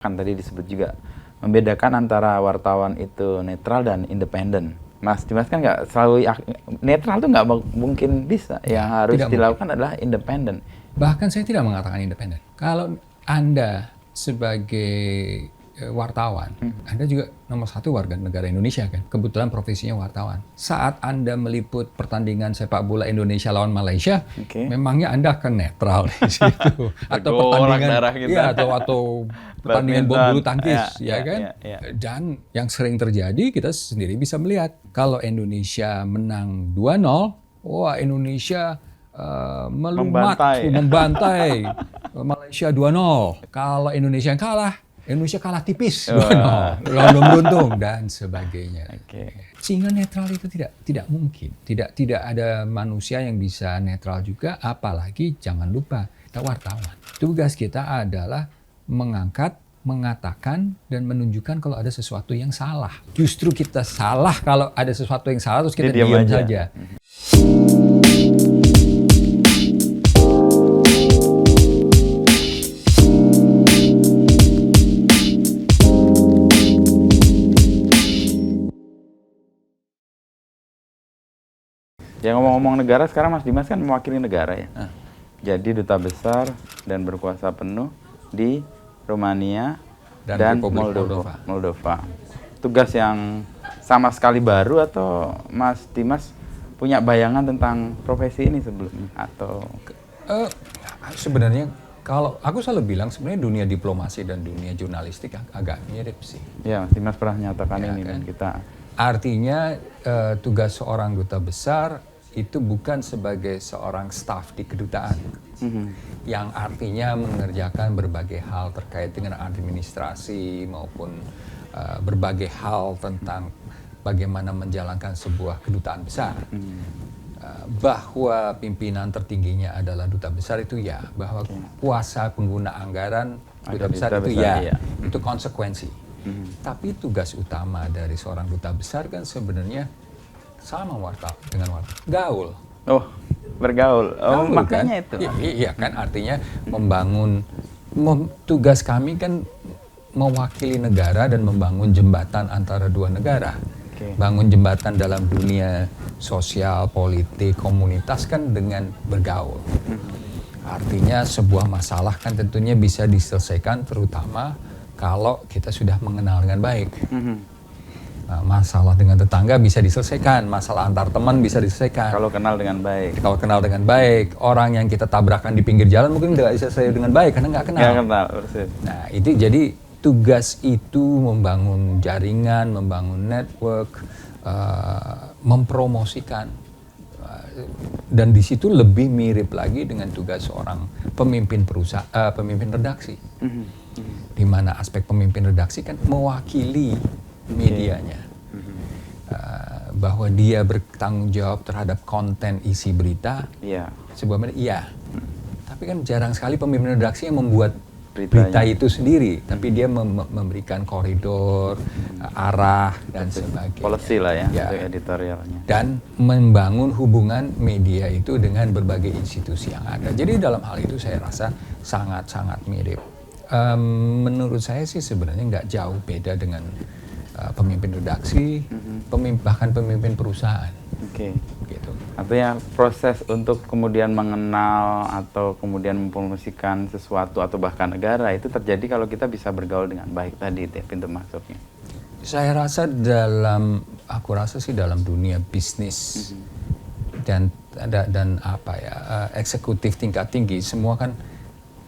Kan tadi disebut juga membedakan antara wartawan itu netral dan independen. Mas Dimas kan nggak selalu netral tuh nggak mungkin bisa. Yang harus dilakukan adalah independen. Bahkan saya tidak mengatakan independen. Kalau Anda sebagai wartawan, Anda juga nomor satu warga negara Indonesia kan. Kebetulan profesinya wartawan. Saat Anda meliput pertandingan sepak bola Indonesia lawan Malaysia, memangnya Anda akan netral di situ? Atau pertandingan, ya, atau pertandingan bulu tangkis, ya kan? Dan yang sering terjadi kita sendiri bisa melihat kalau Indonesia menang 2-0, wah Indonesia membantai Malaysia 2-0. Kalau Indonesia yang kalah, Indonesia kalah tipis 2-0, belum beruntung dan sebagainya. Sehingga netral itu tidak mungkin. Tidak ada manusia yang bisa netral juga, apalagi jangan lupa kita wartawan. Tugas kita adalah mengangkat, mengatakan dan menunjukkan kalau ada sesuatu yang salah. Justru kita salah kalau ada sesuatu yang salah terus kita diam saja. Ya ngomong-ngomong negara, sekarang Mas Dimas kan mewakili negara ya. Jadi duta besar dan berkuasa penuh di Rumania dan Moldova. Tugas yang sama sekali baru atau Mas Dimas punya bayangan tentang profesi ini sebelumnya atau? Sebenarnya kalau aku selalu bilang sebenarnya dunia diplomasi dan dunia jurnalistik agak mirip sih. Ya, Mas Dimas pernah nyatakan ini kan kita. Artinya tugas seorang duta besar itu bukan sebagai seorang staf di kedutaan, yang artinya mengerjakan berbagai hal terkait dengan administrasi maupun berbagai hal tentang bagaimana menjalankan sebuah kedutaan besar. Bahwa pimpinan tertingginya adalah duta besar itu ya, bahwa kuasa pengguna anggaran duta besar itu ya, itu konsekuensi. Tapi tugas utama dari seorang duta besar kan sebenarnya sama dengan wartawan. Gaul. Oh, bergaul. Oh, gaul, makanya kan? Itu. Iya kan, artinya membangun, tugas kami kan mewakili negara dan membangun jembatan antara dua negara. Bangun jembatan dalam dunia sosial, politik, komunitas kan dengan bergaul. Artinya sebuah masalah kan tentunya bisa diselesaikan terutama kalau kita sudah mengenal dengan baik. Masalah dengan tetangga bisa diselesaikan, masalah antar teman bisa diselesaikan. Kalau kenal dengan baik. Kalau kenal dengan baik, orang yang kita tabrakan di pinggir jalan mungkin tidak bisa selesai dengan baik karena nggak kenal. Nggak kenal, persis. Nah itu jadi tugas itu membangun jaringan, membangun network, mempromosikan. Dan di situ lebih mirip lagi dengan tugas seorang pemimpin perusahaan, pemimpin redaksi. Di mana aspek pemimpin redaksi kan mewakili medianya, bahwa dia bertanggung jawab terhadap konten isi berita, sebuah media, tapi kan jarang sekali pemimpin redaksi yang membuat berita itu sendiri, tapi dia memberikan koridor, arah dan sebagainya. Policy lah ya, untuk editorialnya. Dan membangun hubungan media itu dengan berbagai institusi yang ada. Jadi dalam hal itu saya rasa sangat-sangat mirip. Menurut saya sih sebenarnya nggak jauh beda dengan pemimpin redaksi, bahkan pemimpin perusahaan. Gitu. Artinya proses untuk kemudian mengenal atau kemudian mempromosikan sesuatu atau bahkan negara itu terjadi kalau kita bisa bergaul dengan baik tadi itu ya, pintu masuknya. Saya rasa aku rasa sih dalam dunia bisnis dan apa ya, eksekutif tingkat tinggi semua kan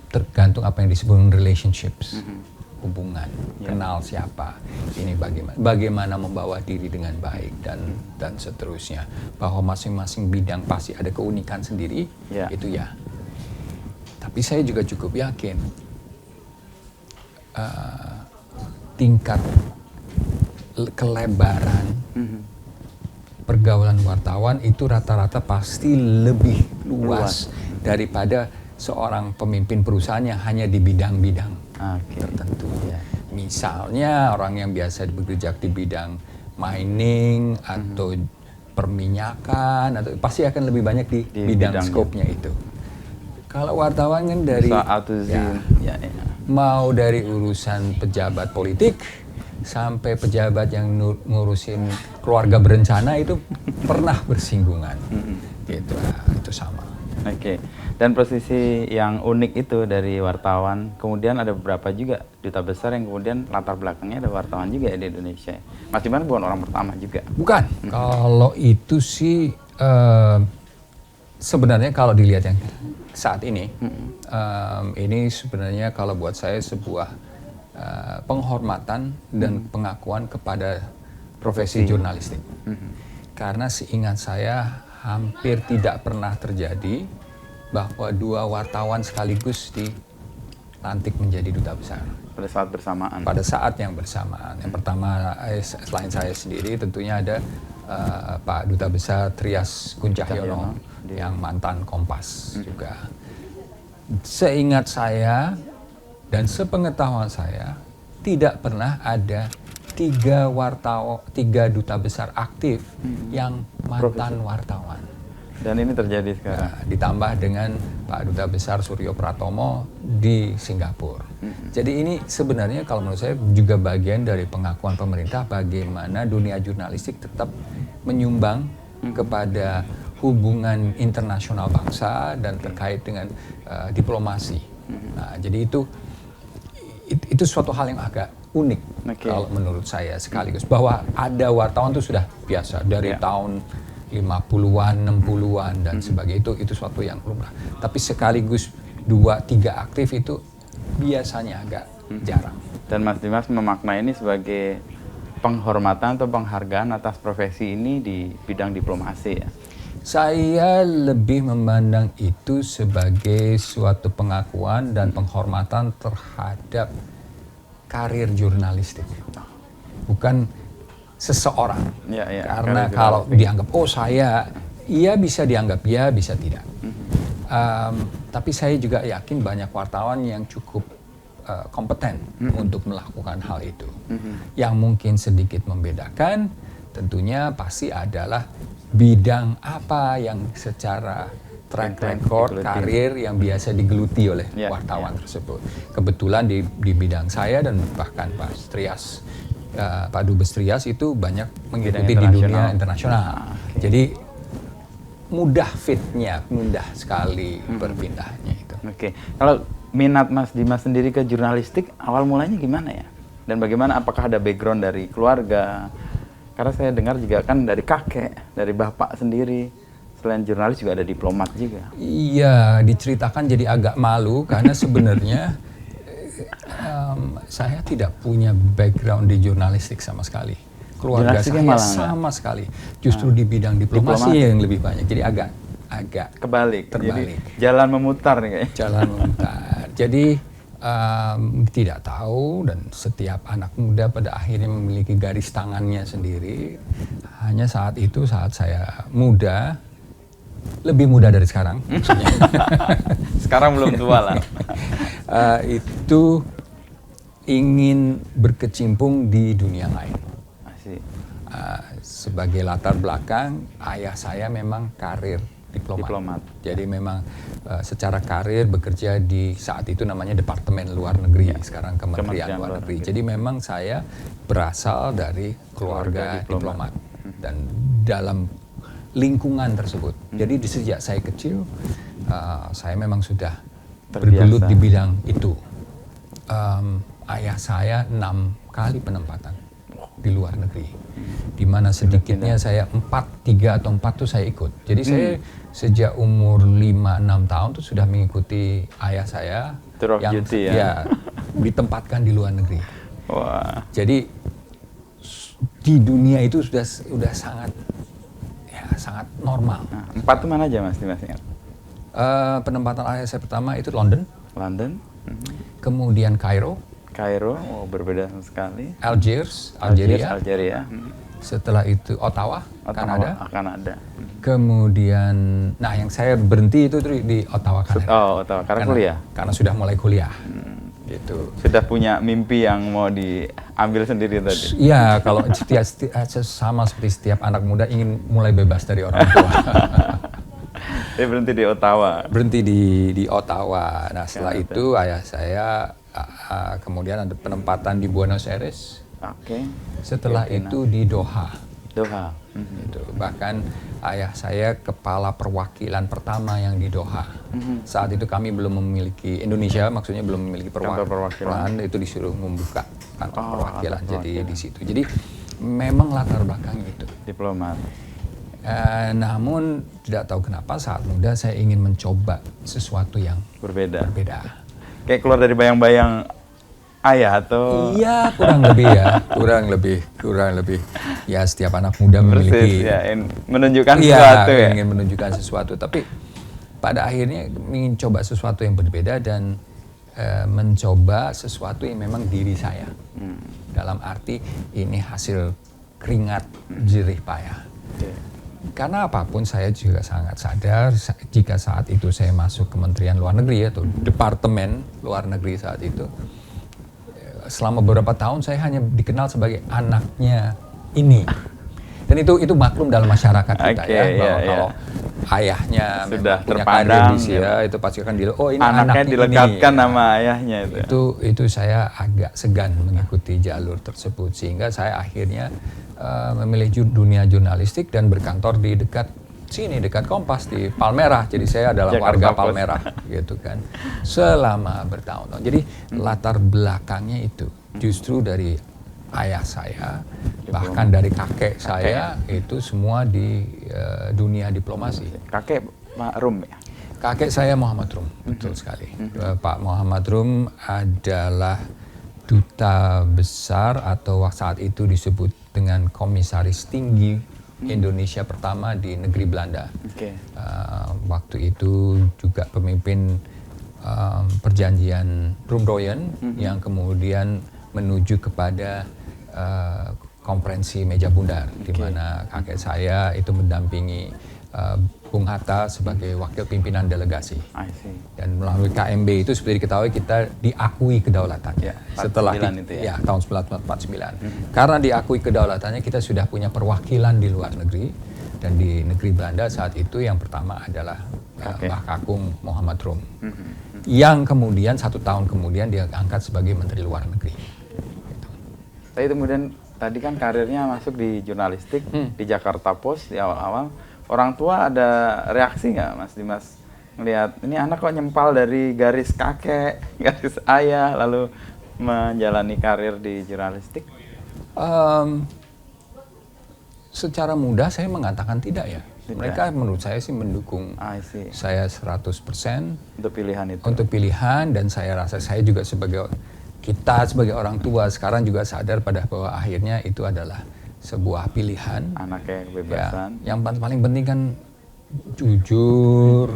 tergantung apa yang disebut relationships. Hubungan, kenal siapa, ini bagaimana membawa diri dengan baik dan seterusnya. Bahwa masing-masing bidang pasti ada keunikan sendiri, itu ya. Tapi saya juga cukup yakin tingkat kelebaran pergaulan wartawan itu rata-rata pasti lebih luas daripada seorang pemimpin perusahaan yang hanya di bidang-bidang tertentu. Misalnya orang yang biasa bergerak di bidang mining atau perminyakan, atau pasti akan lebih banyak di bidang skopnya itu. Kalau wartawan kan dari mau dari urusan pejabat politik sampai pejabat yang ngurusin keluarga berencana itu pernah bersinggungan. Gitu, itu sama. Oke. Dan posisi yang unik itu dari wartawan, kemudian ada beberapa juga duta besar yang kemudian latar belakangnya ada wartawan juga ya di Indonesia. Mas Dimas bukan orang pertama juga. Bukan. Kalau itu sih sebenarnya kalau dilihat yang saat ini, ini sebenarnya kalau buat saya sebuah penghormatan dan pengakuan kepada profesi jurnalistik. Karena seingat saya hampir tidak pernah terjadi bahwa dua wartawan sekaligus dilantik menjadi duta besar. Pada saat bersamaan. Pada saat yang bersamaan. Yang pertama, selain saya sendiri, tentunya ada Pak Duta Besar Trias Kuncahyono yang mantan Kompas juga. Seingat saya dan sepengetahuan saya, tidak pernah ada tiga duta besar aktif yang mantan wartawan. Dan ini terjadi sekarang. Nah, ditambah dengan Pak Duta Besar Suryo Pratomo di Singapura. Jadi ini sebenarnya kalau menurut saya juga bagian dari pengakuan pemerintah bagaimana dunia jurnalistik tetap menyumbang kepada hubungan internasional bangsa dan terkait dengan diplomasi. Nah, jadi itu suatu hal yang agak unik kalau menurut saya sekaligus. Bahwa ada wartawan itu sudah biasa dari tahun 50-an, 60-an dan sebagainya, itu suatu yang lumrah. Tapi sekaligus 2-3 aktif itu biasanya agak jarang. Dan Mas Dimas memaknai ini sebagai penghormatan atau penghargaan atas profesi ini di bidang diplomasi ya? Saya lebih memandang itu sebagai suatu pengakuan dan penghormatan terhadap karir jurnalistik. Bukan seseorang. Karena kalau dianggap, saya, iya bisa dianggap ya, bisa tidak. Tapi saya juga yakin banyak wartawan yang cukup kompeten untuk melakukan hal itu. Yang mungkin sedikit membedakan tentunya pasti adalah bidang apa yang secara track record, karir yang biasa digeluti oleh wartawan tersebut. Kebetulan di bidang saya dan bahkan Pak Dubes Trias itu banyak mengikuti di dunia internasional. Jadi mudah fitnya, mudah sekali berpindahnya itu. Oke. Kalau minat Mas Dimas sendiri ke jurnalistik awal mulanya gimana ya? Dan bagaimana, apakah ada background dari keluarga? Karena saya dengar juga kan dari kakek, dari bapak sendiri. Selain jurnalis juga ada diplomat juga. Iya, diceritakan jadi agak malu karena sebenarnya saya tidak punya background di jurnalistik sama sekali. Keluarga saya sama sekali. Justru di bidang diplomasi yang lebih banyak. Jadi agak terbalik. Jadi, jalan memutar nih kayaknya. Jalan memutar. Jadi tidak tahu, dan setiap anak muda pada akhirnya memiliki garis tangannya sendiri. Hanya saat itu, saat saya muda, lebih muda dari sekarang. Sekarang belum tua lah. Itu ingin berkecimpung di dunia lain. Sebagai latar belakang, ayah saya memang karir diplomat. Jadi memang secara karir bekerja di saat itu namanya Departemen Luar Negeri, sekarang Kementerian Luar Negeri. Jadi memang saya berasal dari keluarga diplomat. Dan dalam lingkungan tersebut. Jadi sejak saya kecil, saya memang sudah bergelut di bidang itu. Ayah saya 6 kali penempatan di luar negeri, di mana sedikitnya saya 3 atau 4 tuh saya ikut. Jadi saya sejak umur 5-6 tahun tuh sudah mengikuti ayah saya yang ditempatkan di luar negeri. Wah. Jadi di dunia itu sudah sangat normal. 4 itu mana aja Mas Dimas ingat? Penempatan ayah saya pertama itu London. Kemudian Kairo, berbeda sekali. Algeria. Setelah itu Ottawa, Kanada. Kemudian, yang saya berhenti itu di Ottawa, Kanada. Ottawa, karena kuliah? Karena sudah mulai kuliah. Gitu. Sudah punya mimpi yang mau diambil sendiri tadi? Iya, kalau sama seperti setiap anak muda ingin mulai bebas dari orang tua. Dia berhenti di Ottawa? Berhenti di Ottawa. Nah, setelah itu ayah saya kemudian ada penempatan di Buenos Aires. Oke. Setelah itu di Doha. Doha. Gitu. Bahkan ayah saya kepala perwakilan pertama yang di Doha. Saat itu kami belum memiliki, Indonesia maksudnya belum memiliki perwakilan, itu disuruh membuka kantor perwakilan. Jadi di situ. Jadi memang latar belakang itu. Diplomat. Namun tidak tahu kenapa saat muda saya ingin mencoba sesuatu yang berbeda. Kayak keluar dari bayang-bayang ayah atau? Iya, kurang lebih. Ya setiap anak muda memiliki. Ya, menunjukkan sesuatu ya. Ingin menunjukkan sesuatu. Tapi pada akhirnya ingin coba sesuatu yang berbeda dan mencoba sesuatu yang memang diri saya. Dalam arti ini hasil keringat jerih payah. Karena apapun saya juga sangat sadar jika saat itu saya masuk Kementerian Luar Negeri atau Departemen Luar Negeri saat itu, selama beberapa tahun saya hanya dikenal sebagai anaknya ini. Dan itu maklum dalam masyarakat kita bahwa kalau ayahnya sudah punya terpandang karir di sini, itu pasti akan ini anaknya dilekatkan nama ayahnya itu saya agak segan mengikuti jalur tersebut sehingga saya akhirnya memilih dunia jurnalistik dan berkantor di dekat Kompas di Palmerah. Jadi saya adalah warga Palmerah gitu kan selama bertahun-tahun. Jadi latar belakangnya itu justru dari ayah saya, bahkan dari kakek saya itu semua di dunia diplomasi. Kakek Pak Rum ya? Kakek saya Muhammad Rum, betul sekali. Pak Muhammad Rum adalah duta besar atau saat itu disebut dengan komisaris tinggi Indonesia pertama di negeri Belanda. Waktu itu juga pemimpin perjanjian Roem-Royen yang kemudian menuju kepada konferensi meja bundar, di mana kakek saya itu mendampingi Bung Hatta sebagai wakil pimpinan delegasi. Dan melalui KMB itu seperti diketahui kita diakui kedaulatannya. Setelah tahun 1949. Karena diakui kedaulatannya kita sudah punya perwakilan di luar negeri. Dan di negeri Belanda saat itu yang pertama adalah Mbah Kakung Muhammad Rum. Yang kemudian 1 tahun kemudian dia angkat sebagai Menteri Luar Negeri. Gitu. Tapi kemudian tadi kan karirnya masuk di jurnalistik di Jakarta Post di awal-awal. Orang tua ada reaksi nggak, Mas Dimas, melihat ini anak kok nyempal dari garis kakek, garis ayah, lalu menjalani karir di jurnalistik? Secara mudah saya mengatakan tidak ya. Mereka menurut saya sih mendukung saya 100% untuk pilihan itu. Untuk pilihan, dan saya rasa saya juga kita sebagai orang tua sekarang juga sadar bahwa akhirnya itu adalah sebuah pilihan. Anaknya kebebasan. Ya, yang paling penting kan jujur,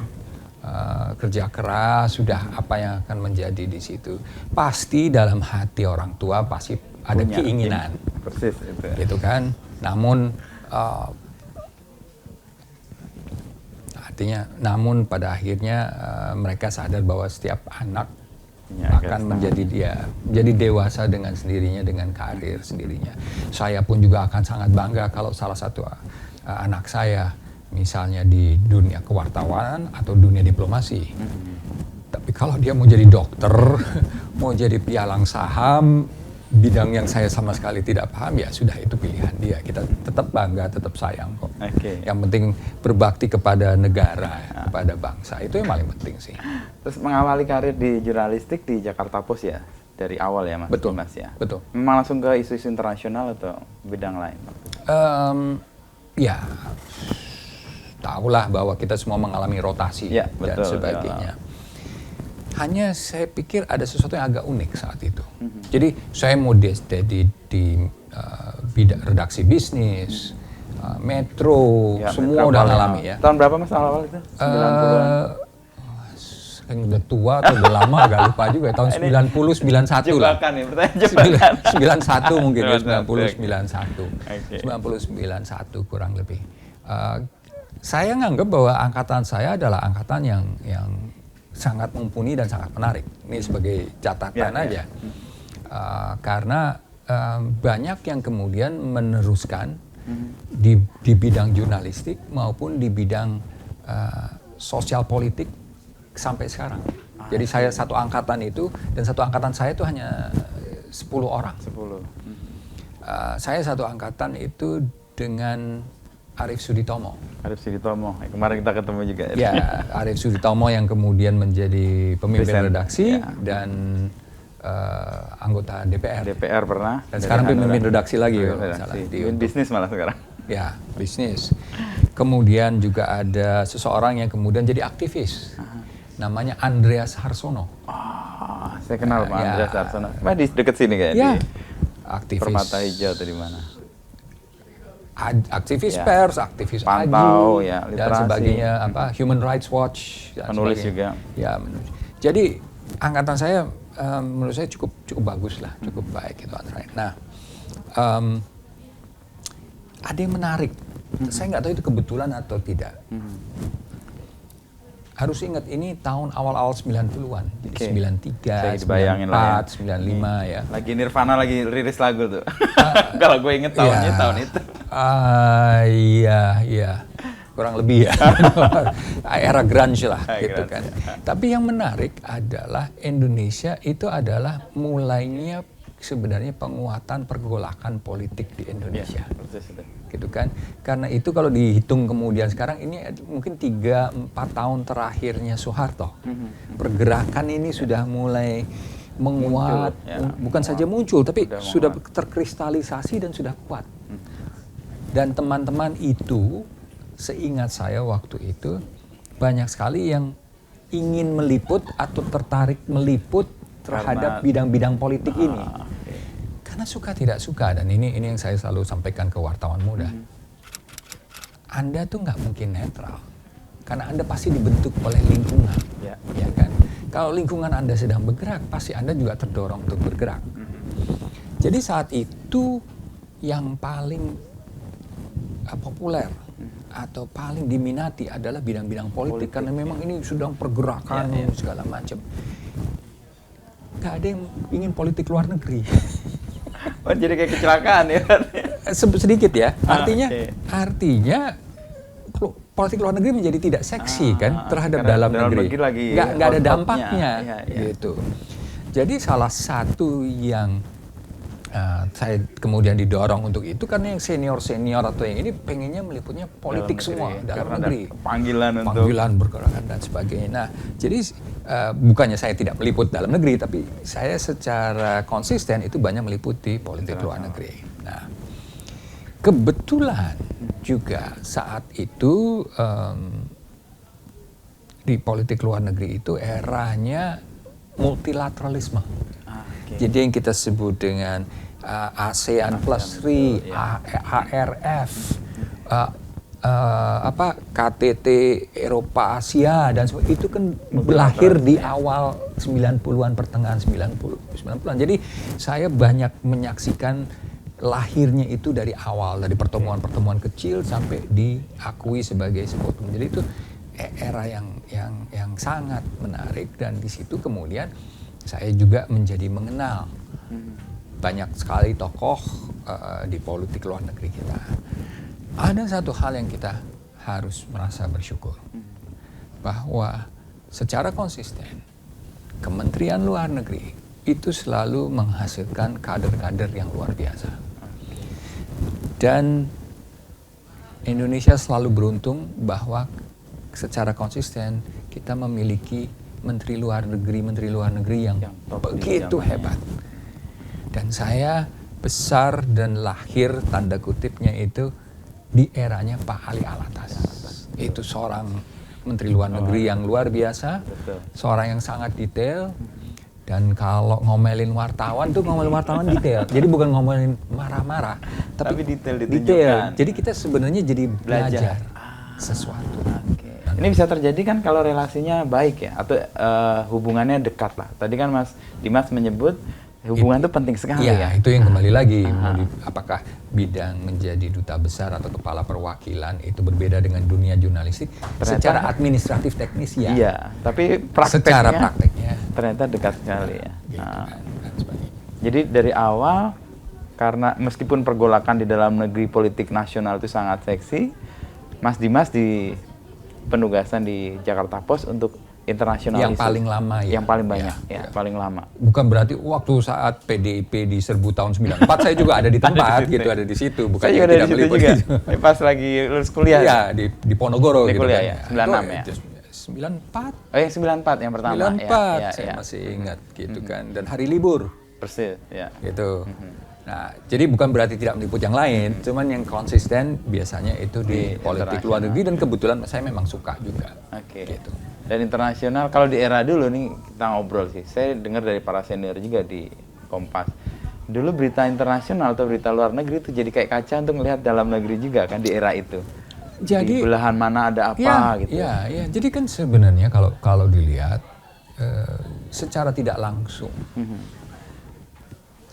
kerja keras, sudah apa yang akan menjadi di situ. Pasti dalam hati orang tua pasti ada keinginan. Persis itu. Gitu kan. Namun namun pada akhirnya mereka sadar bahwa setiap anak akan menjadi dewasa dengan sendirinya, dengan karir sendirinya. Saya pun juga akan sangat bangga kalau salah satu anak saya misalnya di dunia kewartawanan atau dunia diplomasi. Tapi kalau dia mau jadi dokter, mau jadi pialang saham, bidang yang saya sama sekali tidak paham, ya sudah, itu pilihan dia. Kita tetap bangga, tetap sayang kok. Yang penting berbakti kepada negara, kepada bangsa, itu yang paling penting sih. Terus mengawali karir di jurnalistik di Jakarta Post ya, dari awal ya Mas? Betul, Mas ya? Betul. Memang langsung ke isu-isu internasional atau bidang lain? Ya, tahulah bahwa kita semua mengalami rotasi ya, dan sebagainya. Hanya saya pikir ada sesuatu yang agak unik saat itu. Jadi saya mau di bidang redaksi bisnis, Metro, semua udah ngalami ya. Tahun berapa Mas awal-awal itu? 90-an? Udah tua atau udah lama, agak lupa juga. Tahun 90, 91 lah. Jebakan nih, pertanyaan jebakan. 91 mungkin ya, 90, 91. 90, 91 kurang lebih. Saya nganggap bahwa angkatan saya adalah angkatan yang sangat mumpuni dan sangat menarik. Ini sebagai catatan aja. Karena banyak yang kemudian meneruskan di bidang jurnalistik maupun di bidang sosial politik sampai sekarang. Jadi saya satu angkatan itu, dan satu angkatan saya itu hanya 10 orang. 10. Saya satu angkatan itu dengan Arief Suditomo. Arief Suditomo, kemarin kita ketemu juga. Ya, Arief Suditomo yang kemudian menjadi pemimpin redaksi dan anggota DPR. DPR pernah. Dan sekarang pemimpin redaksi lagi. Bisnis malah sekarang. Ya, bisnis. Kemudian juga ada seseorang yang kemudian jadi aktivis. Namanya Andreas Harsono. Saya kenal Pak Andreas Harsono. Di dekat sini kayaknya. Ya, di aktivis. Permata Hijau atau di mana? Aktivis pers, aktivis Pantau, AGI, dan sebagainya, Human Rights Watch, dan penulis sebagainya. juga. Ya, menulis. Jadi angkatan saya menurut saya cukup bagus lah, cukup baik itu antara. Nah, ada yang menarik. Saya nggak tahu itu kebetulan atau tidak. Harus ingat ini tahun awal-awal 90-an. Jadi 93, 94, 95 ya. Lagi Nirvana lagi rilis lagu tuh. Kalau gue inget tahunnya tahun itu. Iya. Kurang lebih ya. Era grunge lah gitu kan. Tapi yang menarik adalah Indonesia itu adalah mulainya sebenarnya penguatan pergolakan politik di Indonesia. Gitu kan. Karena itu kalau dihitung kemudian sekarang ini mungkin 3-4 tahun terakhirnya Soeharto. Pergerakan ini sudah mulai menguat, bukan saja muncul tapi sudah terkristalisasi dan sudah kuat. Dan teman-teman itu, seingat saya waktu itu, banyak sekali yang ingin meliput atau tertarik meliput terhadap bidang-bidang politik ini. Karena suka tidak suka, dan ini yang saya selalu sampaikan ke wartawan muda. Anda tuh nggak mungkin netral, karena Anda pasti dibentuk oleh lingkungan, ya kan? Kalau lingkungan Anda sedang bergerak, pasti Anda juga terdorong untuk bergerak. Jadi saat itu yang paling populer atau paling diminati adalah bidang-bidang politik karena memang ini sedang pergerakan segala macam. Gak ada yang ingin politik luar negeri. Oh, jadi kayak kecelakaan ya? Sedikit ya. Artinya politik luar negeri menjadi tidak seksi kan terhadap dalam negeri. Nggak ada dampaknya gitu. Jadi salah satu yang saya kemudian didorong untuk itu karena yang senior atau yang ini pengennya meliputnya politik semua dalam negeri. Panggilan bergerakan dan sebagainya. Nah, jadi bukannya saya tidak meliput dalam negeri, tapi saya secara konsisten itu banyak meliputi politik luar negeri. Nah, kebetulan juga saat itu di politik luar negeri itu eranya multilateralisme. Jadi yang kita sebut dengan ASEAN Plus 3, HRF, KTT Eropa Asia dan sebagainya, itu kan lahir di awal 90-an, pertengahan 90-an. Jadi saya banyak menyaksikan lahirnya itu dari awal, dari pertemuan-pertemuan kecil sampai diakui sebagai sekutu. Jadi itu era yang sangat menarik, dan di situ kemudian saya juga menjadi mengenal banyak sekali tokoh di politik luar negeri kita. Ada satu hal yang kita harus merasa bersyukur, bahwa secara konsisten Kementerian Luar Negeri itu selalu menghasilkan kader-kader yang luar biasa. Dan Indonesia selalu beruntung bahwa secara konsisten kita memiliki menteri luar negeri yang begitu hebat. Dan saya besar dan lahir tanda kutipnya itu di eranya Pak Ali Alatas. Itu seorang menteri luar negeri yang luar biasa, seorang yang sangat detail. Dan kalau ngomelin wartawan detail. Jadi bukan ngomelin marah-marah, tapi detail. Jadi kita sebenarnya jadi belajar sesuatu. Ini bisa terjadi kan kalau relasinya baik ya, atau hubungannya dekat lah. Tadi kan Mas Dimas menyebut hubungan itu penting sekali ya. Itu yang kembali lagi. Apakah bidang menjadi duta besar atau kepala perwakilan itu berbeda dengan dunia jurnalistik? Secara administratif teknis ya. Iya, tapi secara prakteknya ternyata dekat sekali ya. Gitu kan, dan sebagainya. Jadi dari awal, karena meskipun pergolakan di dalam negeri politik nasional itu sangat seksi, Mas Dimas di penugasan di Jakarta Post untuk internasional yang paling lama ya. Yang paling banyak, paling lama. Bukan berarti waktu saat PDIP diserbu tahun 94 saya juga ada di tempat gitu, ada di situ. Bukan saya juga ada di situ juga. Pas lagi lulus kuliah. Iya, di Ponorogo di gitu kuliah, kan. Ya. 96 ya. 94. Oh, yang 94 yang pertama. 94 saya masih ingat gitu kan. Dan hari libur. Persis, ya. Gitu. Nah, jadi bukan berarti tidak meliput yang lain, cuman yang konsisten biasanya itu di politik luar negeri, dan kebetulan saya memang suka juga. Oke. Gitu. Dan internasional, kalau di era dulu nih kita ngobrol sih, saya dengar dari para senior juga di Kompas. Dulu berita internasional atau berita luar negeri itu jadi kayak kaca untuk melihat dalam negeri juga kan di era itu. Jadi di belahan mana ada apa gitu. Iya, iya. Jadi kan sebenarnya kalau dilihat secara tidak langsung.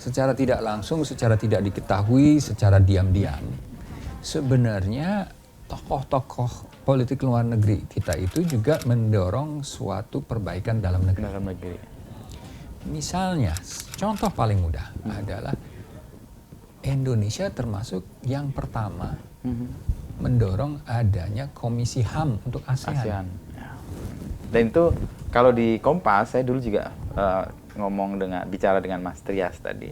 Secara tidak langsung, secara tidak diketahui, secara diam-diam, sebenarnya tokoh-tokoh politik luar negeri kita itu juga mendorong suatu perbaikan dalam negeri. Misalnya, contoh paling mudah adalah Indonesia termasuk yang pertama mendorong adanya Komisi HAM untuk ASEAN. Dan itu kalau di Kompas, saya dulu juga bicara dengan Mas Trias tadi.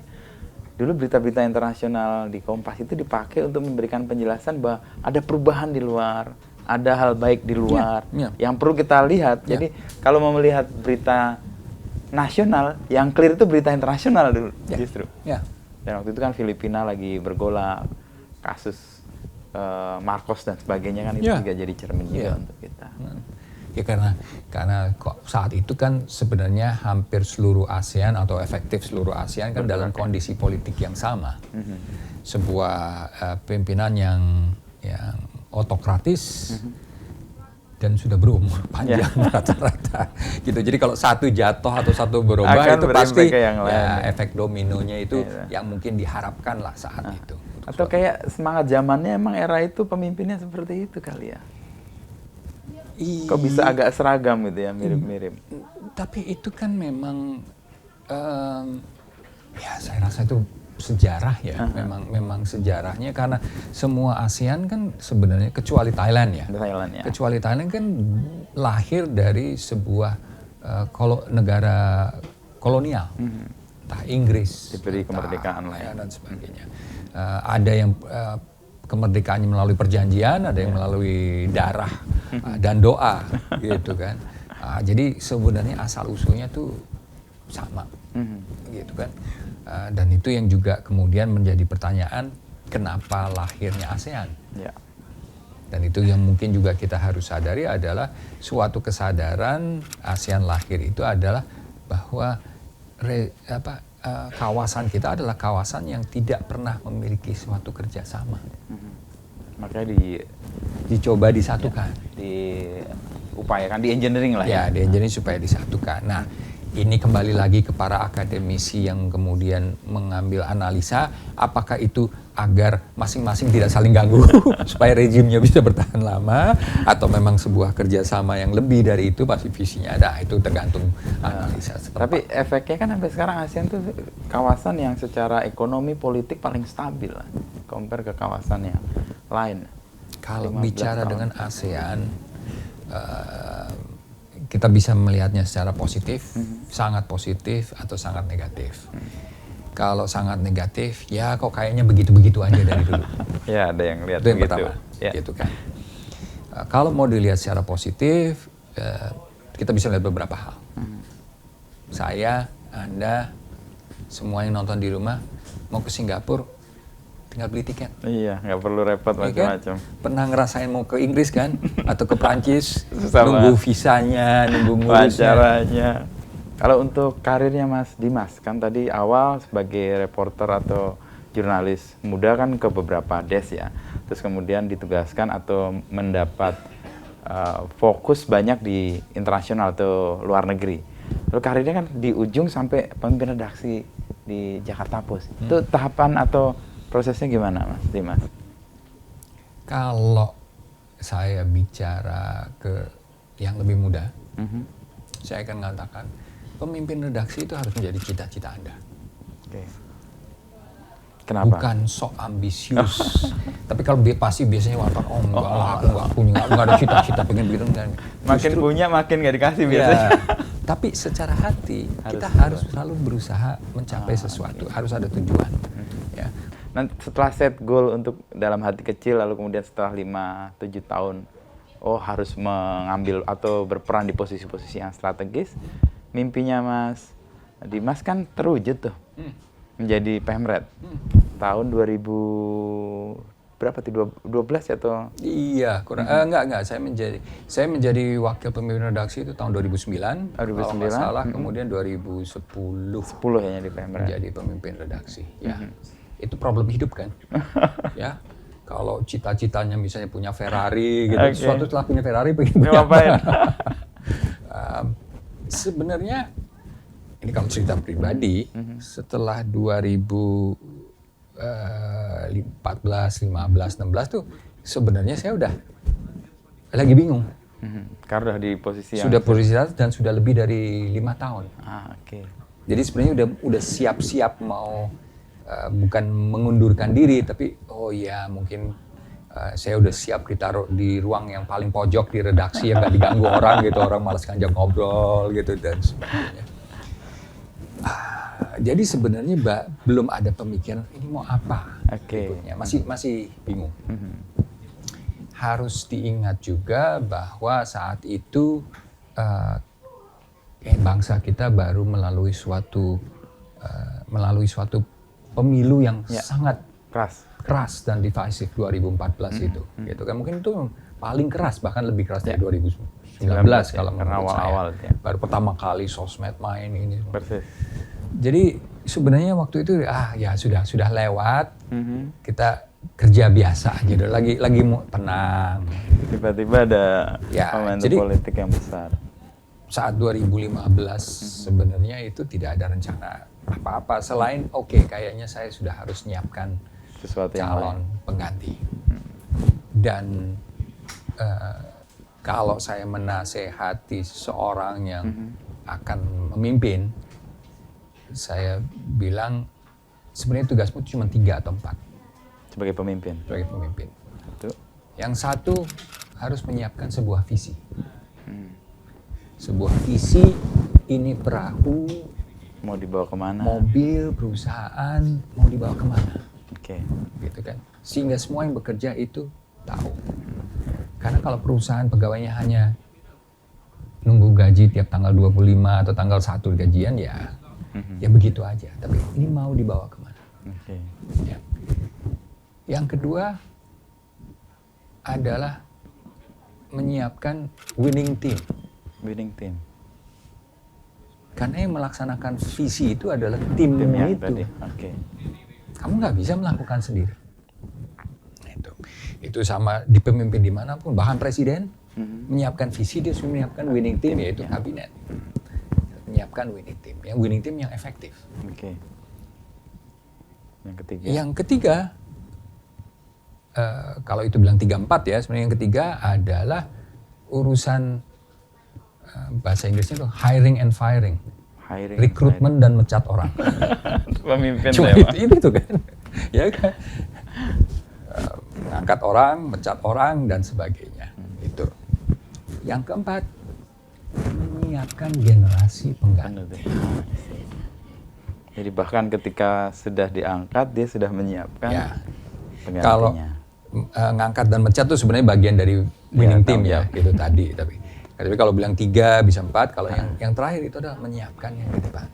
Dulu berita-berita internasional di Kompas itu dipakai untuk memberikan penjelasan bahwa ada perubahan di luar, ada hal baik di luar yang perlu kita lihat. Jadi kalau mau melihat berita nasional, yang clear itu berita internasional dulu justru. Dan waktu itu kan Filipina lagi bergolak, kasus Marcos dan sebagainya kan itu juga jadi cermin juga untuk kita. Ya karena kok saat itu kan sebenarnya hampir seluruh ASEAN atau efektif seluruh ASEAN kan dalam kondisi politik yang sama. Sebuah pimpinan yang otokratis dan sudah berumur panjang rata-rata gitu. Jadi kalau satu jatuh atau satu berubah itu pasti efek dominonya itu yang mungkin diharapkan lah saat itu. Atau kayak semangat zamannya emang era itu pemimpinnya seperti itu kali ya. Kok bisa agak seragam gitu ya, mirip-mirip. Tapi itu kan memang, saya rasa itu sejarah ya. Memang sejarahnya karena semua ASEAN kan sebenarnya kecuali Thailand ya. Kecuali Thailand kan lahir dari sebuah negara kolonial, entah Inggris, diberi kemerdekaan dan sebagainya. Ada yang kemerdekaannya melalui perjanjian, ada yang melalui darah dan doa, gitu kan. Jadi sebenarnya asal usulnya tuh sama, gitu kan. Dan itu yang juga kemudian menjadi pertanyaan, kenapa lahirnya ASEAN? Dan itu yang mungkin juga kita harus sadari adalah suatu kesadaran ASEAN lahir itu adalah bahwa kawasan kita adalah kawasan yang tidak pernah memiliki suatu kerjasama. Makanya dicoba disatukan. Diupayakan, di engineering lah ya. Di engineering supaya disatukan. Nah, ini kembali lagi ke para akademisi yang kemudian mengambil analisa, apakah itu agar masing-masing tidak saling ganggu, supaya rejimnya bisa bertahan lama, atau memang sebuah kerjasama yang lebih dari itu, pasti visinya ada, itu tergantung analisa setempat. Tapi efeknya kan sampai sekarang ASEAN itu kawasan yang secara ekonomi politik paling stabil lah, compare ke kawasan yang lain. Kalau bicara dengan ASEAN, kita bisa melihatnya secara positif, sangat positif atau sangat negatif. Kalau sangat negatif, ya kok kayaknya begitu-begitu aja dari dulu. Ya, ada yang lihat itu yang begitu. Pertama, gitu kan. Kalau mau dilihat secara positif, kita bisa lihat beberapa hal. Saya, Anda, semua yang nonton di rumah mau ke Singapura, tinggal beli tiket. Iya, nggak perlu repot macam-macam. Kan? Pernah ngerasain mau ke Inggris kan? Atau ke Prancis, nunggu visanya, nunggu ngurusnya. Kalau untuk karirnya Mas Dimas, kan tadi awal sebagai reporter atau jurnalis muda kan ke beberapa des ya. Terus kemudian ditugaskan atau mendapat fokus banyak di internasional atau luar negeri. Lalu karirnya kan di ujung sampai pemimpin redaksi di Jakarta Post. Itu tahapan atau prosesnya gimana Mas Dimas? Kalau saya bicara ke yang lebih muda, saya akan mengatakan pemimpin redaksi itu harus menjadi cita-cita Anda. Kenapa? Bukan sok ambisius. Tapi kalau pasti biasanya wartawan, aku nggak ada cita-cita pengen begitu. Makin punya makin nggak dikasih biasanya. Tapi secara hati kita harus selalu berusaha mencapai sesuatu, harus ada tujuan. Ya. Nanti setelah set goal untuk dalam hati kecil, lalu kemudian setelah 5-7 tahun, harus mengambil atau berperan di posisi-posisi yang strategis, mimpinya Mas Dimas kan terwujud tuh, menjadi Pemret tahun 2000 berapa tuh, 12 atau? Iya, kurang enggak. Saya menjadi wakil pemimpin redaksi itu tahun 2009. 2009. Kalau nggak salah, kemudian 2010 ya di Pemret. Menjadi pemimpin redaksi. Ya. Itu problem hidup kan. Ya. Kalau cita-citanya misalnya punya Ferrari gitu, suatu setelah punya Ferrari pengen ngapain? Sebenarnya ini kalau cerita pribadi, setelah 2014, 15, 16 tuh sebenarnya saya udah lagi bingung. Karena di posisi yang sudah posisi dan sudah lebih dari 5 tahun. Jadi sebenarnya udah siap-siap mau bukan mengundurkan diri, tapi mungkin saya udah siap ditaruh di ruang yang paling pojok di redaksi yang nggak diganggu orang gitu, orang malas ngajak ngobrol gitu dan sebagainya. Jadi sebenarnya belum ada pemikiran ini mau apa berikutnya, masih bingung. Harus diingat juga bahwa saat itu bangsa kita baru melalui suatu pemilu yang sangat keras dan divisive 2014 itu, gitu kan. Mungkin itu paling keras, bahkan lebih keras dari 2019 kalau menurut awal-awal saya. Baru pertama kali sosmed main ini. Persis. Jadi sebenarnya waktu itu sudah lewat, kita kerja biasa gitu, lagi mau tenang. Tiba-tiba ada momentum politik yang besar. Saat 2015 sebenarnya itu tidak ada rencana apa-apa selain kayaknya saya sudah harus nyiapkan sesuatu calon pengganti. Dan kalau saya menasehati seseorang yang akan memimpin, saya bilang sebenarnya tugasmu cuma 3 atau 4 sebagai pemimpin. Yang satu harus menyiapkan sebuah visi. Sebuah visi ini perahu mau dibawa kemana? Mobil perusahaan mau dibawa kemana? Gitu kan. Sehingga semua yang bekerja itu tahu. Karena kalau perusahaan pegawainya hanya nunggu gaji tiap tanggal 25 atau tanggal 1 gajian ya begitu aja. Tapi ini mau dibawa kemana? Ya. Yang kedua adalah menyiapkan winning team. Karena yang melaksanakan visi itu adalah timmu itu. Tadi. Kamu nggak bisa melakukan sendiri. Itu sama di pemimpin dimanapun, bahkan presiden menyiapkan visi, dia harus menyiapkan winning team, yaitu kabinet. Menyiapkan winning team yang efektif. Yang ketiga, kalau itu bilang 3-4 ya, sebenarnya yang ketiga adalah urusan bahasa Inggrisnya itu hiring and firing. Rekrutmen dan mencat orang. Pemimpin cuma itu kan. Ya kan. Mengangkat orang, mencat orang dan sebagainya. Itu. Yang keempat, menyiapkan generasi pengganti. Jadi bahkan ketika sudah diangkat, dia sudah menyiapkan penggantinya. Kalau ngangkat dan mencat itu sebenarnya bagian dari winning team ya, gitu tadi. Tapi kalau bilang 3 bisa 4, kalau yang terakhir itu adalah menyiapkan yang di depan.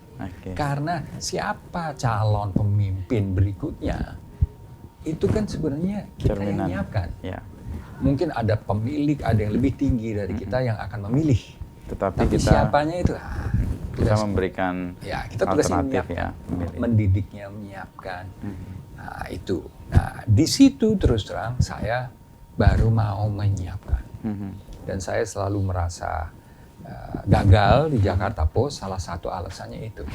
Karena siapa calon pemimpin berikutnya, itu kan sebenarnya kita yang menyiapkan. Mungkin ada pemilik, ada yang lebih tinggi dari kita yang akan memilih. Tapi kita siapanya itu kita memberikan kita alternatif mendidiknya, menyiapkan. Nah itu. Nah di situ terus terang saya baru mau menyiapkan. Dan saya selalu merasa gagal di Jakarta Post, salah satu alasannya itu.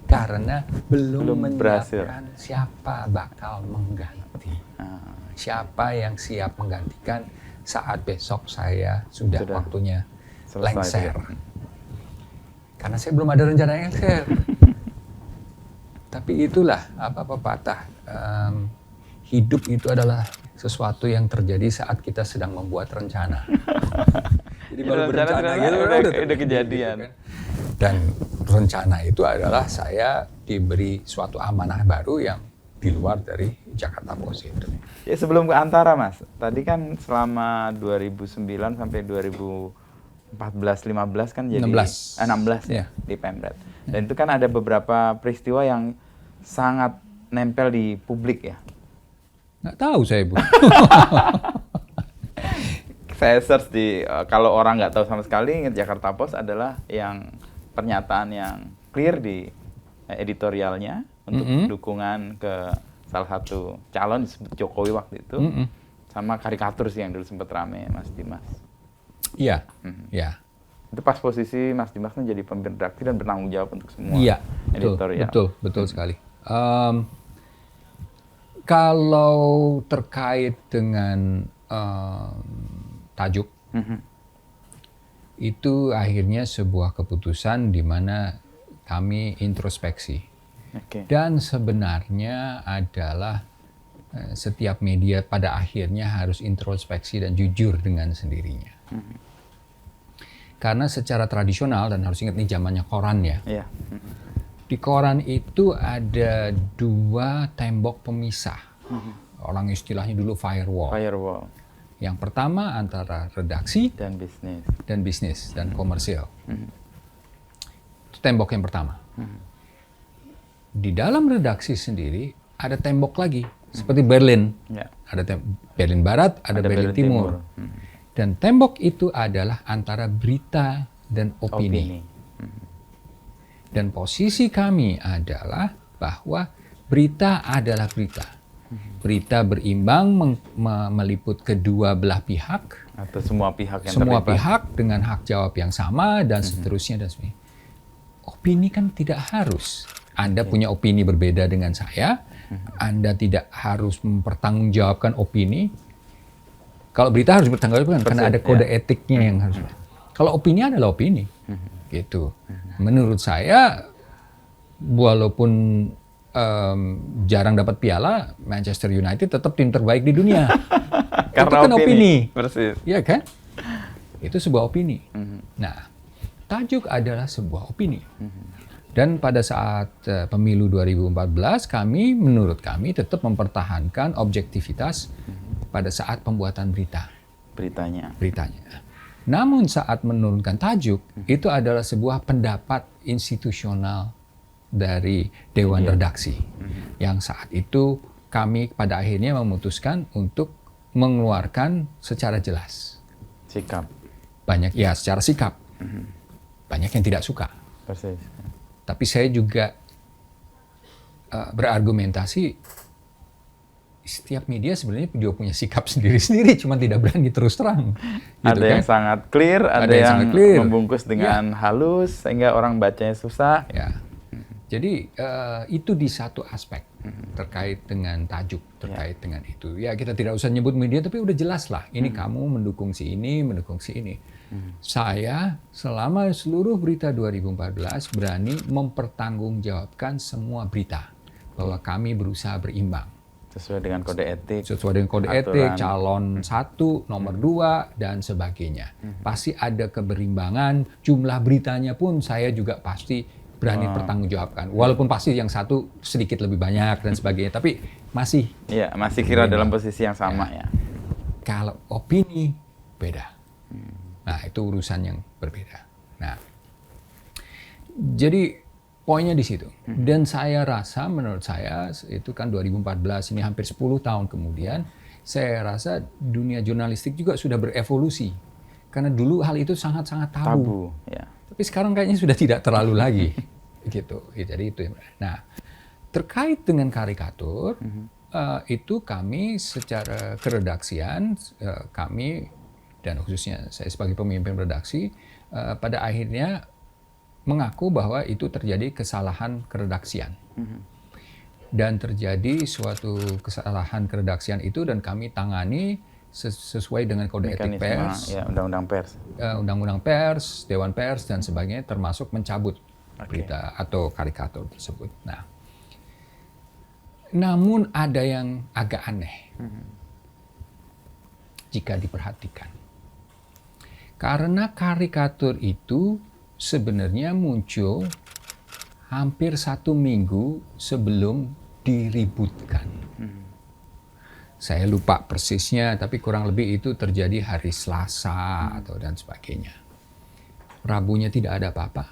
Karena belum menyiapkan siapa bakal mengganti. Siapa yang siap menggantikan saat besok saya sudah waktunya lengser. Karena saya belum ada rencana lengser. Tapi itulah apa pepatah, hidup itu adalah sesuatu yang terjadi saat kita sedang membuat rencana. Jadi baru berencana gitu udah kejadian. Gitu kan. Dan rencana itu adalah saya diberi suatu amanah baru yang di luar dari Jakarta Post itu. Ya sebelum ke Antara Mas, tadi kan selama 2009 sampai 2014-15 kan jadi 16 ya di Pemret. Dan itu kan ada beberapa peristiwa yang sangat nempel di publik ya. Nggak tahu saya, Bu. Saya search di, kalau orang nggak tahu sama sekali, Jakarta Post adalah yang pernyataan yang clear di editorialnya untuk dukungan ke salah satu calon disebut Jokowi waktu itu, sama karikatur sih yang dulu sempat rame, Mas Dimas. Iya, iya. Itu pas posisi Mas Dimas menjadi pemimpin redaksi dan bertanggung jawab untuk semua editorial. Betul sekali. Kalau terkait dengan tajuk, itu akhirnya sebuah keputusan di mana kami introspeksi. Dan sebenarnya adalah setiap media pada akhirnya harus introspeksi dan jujur dengan sendirinya. Karena secara tradisional, dan harus ingat nih zamannya koran ya, di koran itu ada 2 tembok pemisah. Orang istilahnya dulu firewall. Yang pertama antara redaksi dan bisnis dan komersial. Itu tembok yang pertama. Di dalam redaksi sendiri ada tembok lagi, seperti Berlin. Ada Berlin Barat, ada Berlin Timur. Dan tembok itu adalah antara berita dan opini. Dan posisi kami adalah bahwa berita adalah berita. Berita berimbang meliput kedua belah pihak. Atau semua pihak yang semua terlibat. Pihak dengan hak jawab yang sama dan seterusnya dan sebagainya. Opini kan tidak harus. Anda punya opini berbeda dengan saya. Anda tidak harus mempertanggungjawabkan opini. Kalau berita harus bertanggungjawabkan karena ada kode etiknya yang harus. Kalau opini adalah opini. Gitu. Menurut saya, walaupun jarang dapat piala, Manchester United tetap tim terbaik di dunia. Karena itu kan opini. Persis. Iya kan? Itu sebuah opini. Nah, tajuk adalah sebuah opini. Dan pada saat pemilu 2014, menurut kami tetap mempertahankan objektivitas pada saat pembuatan beritanya. Namun saat menurunkan tajuk, itu adalah sebuah pendapat institusional dari Dewan Redaksi. Yang saat itu kami pada akhirnya memutuskan untuk mengeluarkan secara jelas. Sikap. Secara sikap. Banyak yang tidak suka. Persis. Tapi saya juga berargumentasi, setiap media sebenarnya juga punya sikap sendiri-sendiri, cuma tidak berani terus terang. Ada gitu yang kan? sangat clear, ada yang sangat clear. membungkus dengan halus, sehingga orang bacanya susah. Ya. Jadi itu di satu aspek terkait dengan tajuk, terkait dengan itu. Ya kita tidak usah nyebut media, tapi udah jelas lah. Ini kamu mendukung si ini, mendukung si ini. Saya selama seluruh berita 2014 berani mempertanggungjawabkan semua berita. Bahwa kami berusaha berimbang. Sesuai dengan kode etik. Sesuai dengan kode etik, calon 1, nomor 2, dan sebagainya. Pasti ada keberimbangan, jumlah beritanya pun saya juga pasti berani pertanggungjawabkan. Walaupun pasti yang satu sedikit lebih banyak dan sebagainya, tapi masih. Iya, masih kira dalam posisi yang sama ya. Kalau opini, beda. Nah, itu urusan yang berbeda. Nah, jadi poinnya di situ. Dan saya rasa, menurut saya, itu kan 2014, ini hampir 10 tahun kemudian, saya rasa dunia jurnalistik juga sudah berevolusi. Karena dulu hal itu sangat-sangat tabu. Ya. Tapi sekarang kayaknya sudah tidak terlalu lagi. Gitu. Jadi itu. Nah, terkait dengan karikatur, itu kami secara keredaksian, kami, dan khususnya saya sebagai pemimpin redaksi, pada akhirnya mengaku bahwa itu terjadi kesalahan keredaksian. Dan terjadi suatu kesalahan keredaksian itu dan kami tangani sesuai dengan kode etik pers, undang-undang pers. Undang-undang pers, Dewan Pers dan sebagainya, termasuk mencabut berita atau karikatur tersebut. Nah, Namun ada yang agak aneh jika diperhatikan. Karena karikatur itu sebenarnya muncul hampir 1 minggu sebelum diributkan. Saya lupa persisnya, tapi kurang lebih itu terjadi hari Selasa atau dan sebagainya. Rabunya tidak ada apa-apa,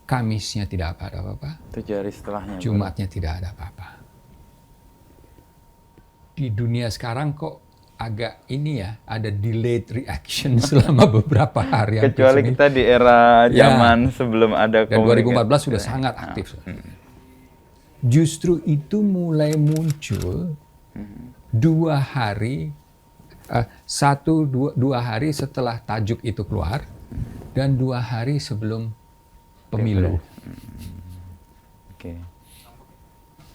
Kamisnya tidak ada apa-apa, 7 hari setelahnya. Jumatnya tidak ada apa-apa. Di dunia sekarang kok agak ini ya, ada delayed reaction selama beberapa hari. Kecuali kita di era zaman sebelum ada dan komunikasi. 2014 sudah sangat aktif. Justru itu mulai muncul 2 hari, dua hari setelah tajuk itu keluar dan 2 hari sebelum pemilu. Oke.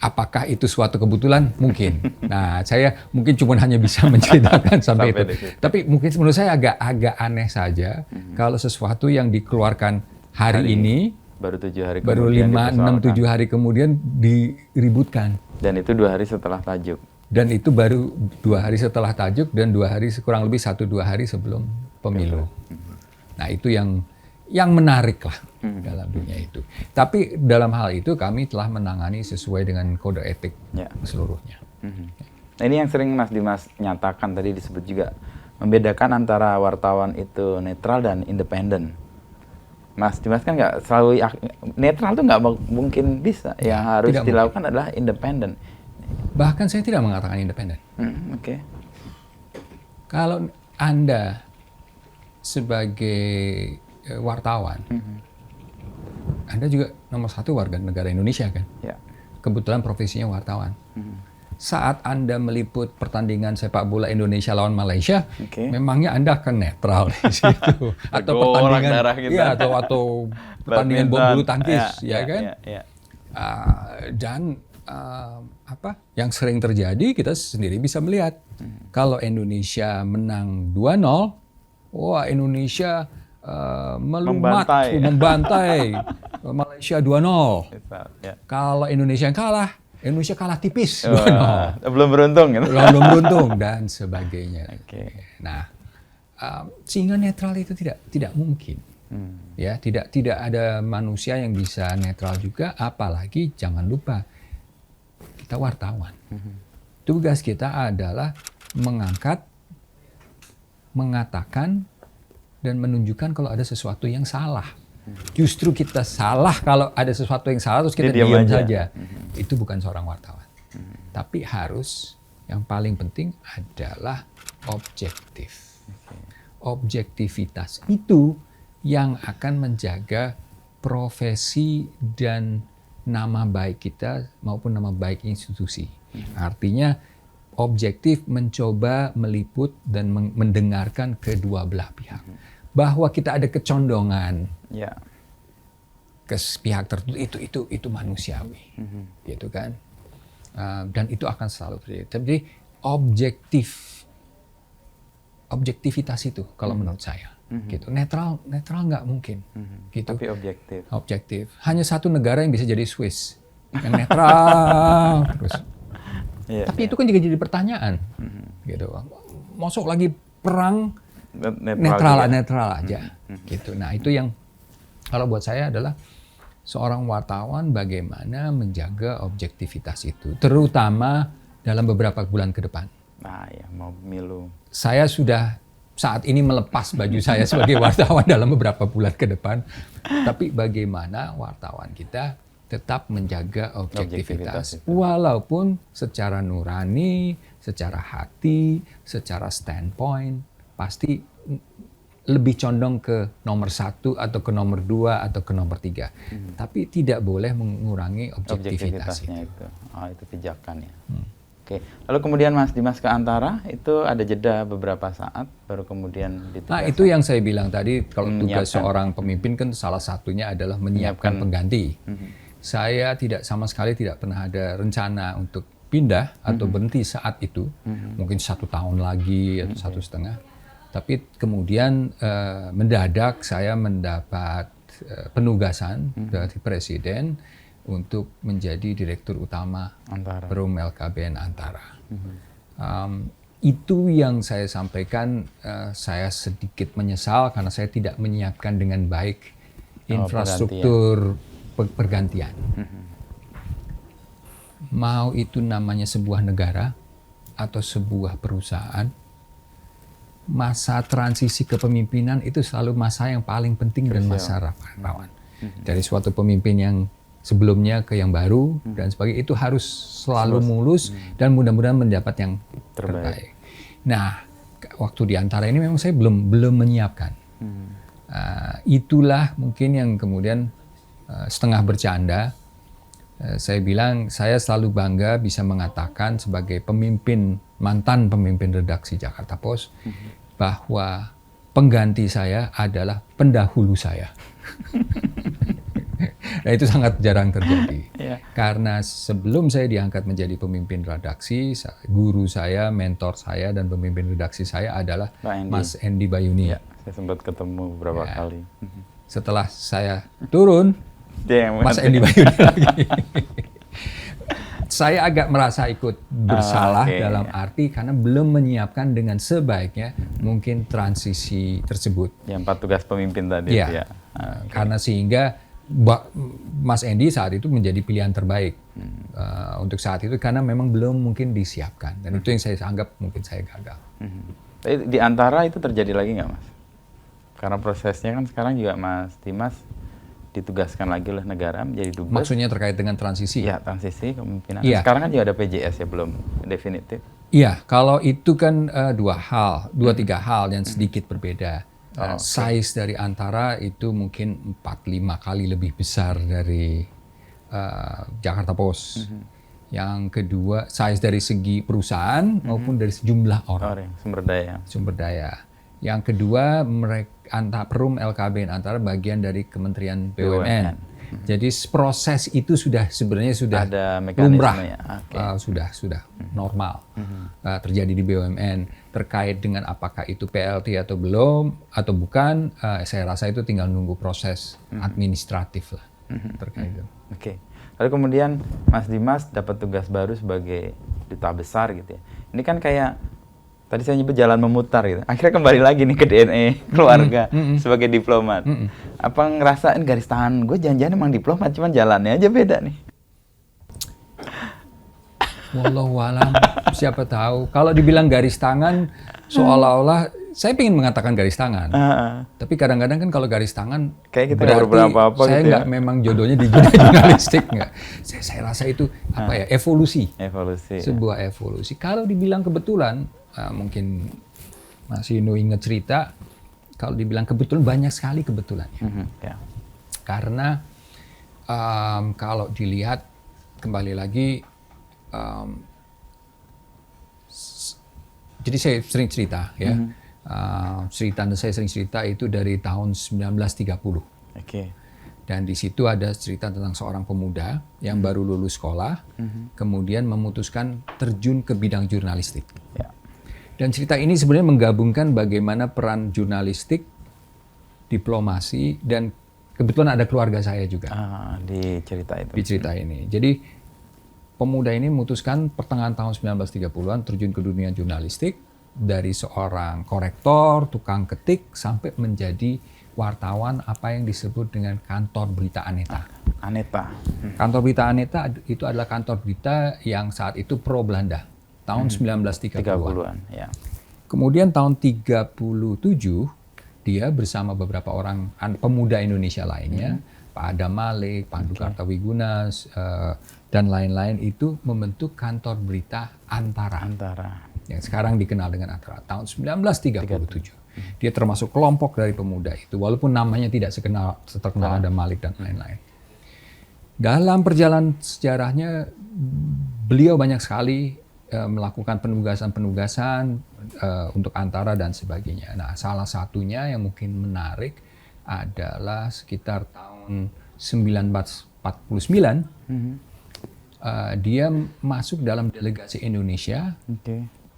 Apakah itu suatu kebetulan? Mungkin. Nah, saya mungkin cuma hanya bisa menceritakan sampai itu. Tapi mungkin menurut saya agak aneh saja kalau sesuatu yang dikeluarkan hari ini baru 7 hari baru kemudian 5, 6, 7 hari kemudian diributkan. Dan itu 2 hari setelah tajuk. Dan itu baru 2 hari setelah tajuk dan 2 hari kurang lebih 1-2 hari sebelum pemilu. Nah, itu yang menarik lah dalam dunia itu. Tapi dalam hal itu kami telah menangani sesuai dengan kode etik seluruhnya. Nah, ini yang sering Mas Dimas nyatakan tadi disebut juga membedakan antara wartawan itu netral dan independen. Mas Dimas kan nggak selalu netral tuh nggak mungkin bisa. Yang harus dilakukan adalah independen. Bahkan saya tidak mengatakan independen. Oke. Kalau Anda sebagai wartawan, Anda juga nomor 1 warga negara Indonesia kan? Ya. Kebetulan profesinya wartawan. Saat Anda meliput pertandingan sepak bola Indonesia lawan Malaysia, memangnya Anda akan netral di situ? Atau pertandingan, atau pertandingan bulu tangkis, kan? Dan yang sering terjadi kita sendiri bisa melihat kalau Indonesia menang 2-0, wah Indonesia membantai Malaysia 2-0. Kalau Indonesia kalah tipis 2-0. Belum beruntung gitu. Belum beruntung dan sebagainya. Nah, sehingga netral itu tidak mungkin. Ya, tidak ada manusia yang bisa netral juga, apalagi jangan lupa kita wartawan. Tugas kita adalah mengangkat, mengatakan, dan menunjukkan kalau ada sesuatu yang salah. Justru kita salah kalau ada sesuatu yang salah terus kita diam saja. Itu bukan seorang wartawan. Tapi harus, yang paling penting adalah objektif. Objektivitas itu yang akan menjaga profesi dan nama baik kita maupun nama baik institusi. Artinya objektif mencoba meliput dan mendengarkan kedua belah pihak. Bahwa kita ada kecondongan ke pihak tertentu itu manusiawi, gitu kan? Dan itu akan selalu terjadi. Jadi objektivitas itu kalau menurut saya, gitu. Netral nggak mungkin, gitu. Tapi objektif. Hanya satu negara yang bisa jadi Swiss, yang netral terus. Tapi itu kan juga jadi pertanyaan, gitu. Masuk lagi perang. Netral aja, gitu. Nah itu yang kalau buat saya adalah seorang wartawan bagaimana menjaga objektivitas itu, terutama dalam beberapa bulan ke depan. Nah ya, mau pemilu. Saya sudah saat ini melepas baju saya sebagai wartawan dalam beberapa bulan ke depan, tapi bagaimana wartawan kita tetap menjaga objektivitas, walaupun secara nurani, secara hati, secara standpoint pasti lebih condong ke nomor 1 atau ke nomor 2 atau ke nomor 3. Tapi tidak boleh mengurangi objektivitas itu. Itu pijakan ya. Oke. Lalu kemudian Mas Dimas ke Antara itu ada jeda beberapa saat baru kemudian ditugaskan. Nah itu yang saya bilang tadi, kalau tugas seorang pemimpin kan salah satunya adalah menyiapkan pengganti. Saya sama sekali tidak pernah ada rencana untuk pindah atau berhenti saat itu. Mungkin 1 tahun lagi atau 1,5. Tapi kemudian mendadak saya mendapat penugasan dari Presiden untuk menjadi Direktur Utama Perum LKBN Antara. Itu yang saya sampaikan, saya sedikit menyesal karena saya tidak menyiapkan dengan baik infrastruktur pergantian. Mau itu namanya sebuah negara atau sebuah perusahaan, masa transisi kepemimpinan itu selalu masa yang paling penting dan masa rawan. Dari suatu pemimpin yang sebelumnya ke yang baru dan sebagainya, itu harus selalu mulus dan mudah-mudahan mendapat yang terbaik. Nah, waktu di antara ini memang saya belum menyiapkan. Itulah mungkin yang kemudian setengah bercanda, saya bilang saya selalu bangga bisa mengatakan sebagai mantan pemimpin redaksi Jakarta Post bahwa pengganti saya adalah pendahulu saya. Nah, itu sangat jarang terjadi. Karena sebelum saya diangkat menjadi pemimpin redaksi, guru saya, mentor saya, dan pemimpin redaksi saya adalah Mas Endi Bayuni. Ya, saya sempat ketemu beberapa kali. Setelah saya turun, Mas Endi Bayuni lagi. Saya agak merasa ikut bersalah dalam arti karena belum menyiapkan dengan sebaiknya mungkin transisi tersebut. Ya, 4 tugas pemimpin tadi. Ya. Karena sehingga Mas Endi saat itu menjadi pilihan terbaik untuk saat itu karena memang belum mungkin disiapkan, dan itu yang saya anggap mungkin saya gagal. Tapi di antara itu terjadi lagi nggak, Mas? Karena prosesnya kan sekarang juga Mas Dimas ditugaskan lagi oleh negara menjadi dubes. Maksudnya terkait dengan transisi? Ya, transisi kepemimpinan. Sekarang kan juga ada PJS ya, belum definitif. Iya, kalau itu kan 2-3 hal yang sedikit berbeda. Size dari Antara itu mungkin 4-5 kali lebih besar dari Jakarta Post. Yang kedua, size dari segi perusahaan maupun dari sejumlah orang. Sumber daya. Yang kedua, Perum LKBN Antara bagian dari Kementerian BUMN. Jadi proses itu sebenarnya sudah ada lumrah, ya? sudah normal terjadi di BUMN. Terkait dengan apakah itu PLT atau belum atau bukan, saya rasa itu tinggal nunggu proses administratif lah terkait itu. Oke. Lalu kemudian Mas Dimas dapat tugas baru sebagai duta besar gitu ya. Ini kan kayak tadi saya nyebut jalan memutar gitu. Akhirnya kembali lagi nih ke DNA keluarga sebagai diplomat. Apa ngerasain garis tangan gue jangan-jangan emang diplomat, cuman jalannya aja beda nih? Wallahualam, siapa tahu. Kalau dibilang garis tangan, seolah-olah saya ingin mengatakan garis tangan. Tapi kadang-kadang kan kalau garis tangan, kayak kita berarti saya gitu nggak memang jodohnya di jurnalistik nggak. Saya rasa itu evolusi. Sebuah evolusi. Kalau dibilang kebetulan, mungkin Mas Inu ingat cerita. Kalau dibilang kebetulan, banyak sekali kebetulannya. Karena kalau dilihat kembali lagi. Jadi saya sering cerita ya, saya sering cerita itu dari tahun 1930. Dan di situ ada cerita tentang seorang pemuda yang baru lulus sekolah, kemudian memutuskan terjun ke bidang jurnalistik. Dan cerita ini sebenarnya menggabungkan bagaimana peran jurnalistik, diplomasi, dan kebetulan ada keluarga saya juga di cerita itu. Di cerita ini. Jadi pemuda ini memutuskan pertengahan tahun 1930-an terjun ke dunia jurnalistik, dari seorang korektor, tukang ketik, sampai menjadi wartawan apa yang disebut dengan kantor berita Aneta. Kantor berita Aneta itu adalah kantor berita yang saat itu pro Belanda, tahun 1930-an. Kemudian tahun 1937, dia bersama beberapa orang pemuda Indonesia lainnya, Pak Adam Malik, Pandu Kartawiguna, dan lain-lain itu membentuk kantor berita Antara. Yang sekarang dikenal dengan Antara, tahun 1937. Dia termasuk kelompok dari pemuda itu, walaupun namanya tidak terkenal Adam Malik dan lain-lain. Dalam perjalanan sejarahnya, beliau banyak sekali melakukan penugasan-penugasan untuk Antara dan sebagainya. Nah, salah satunya yang mungkin menarik adalah sekitar tahun 1949, dia masuk dalam delegasi Indonesia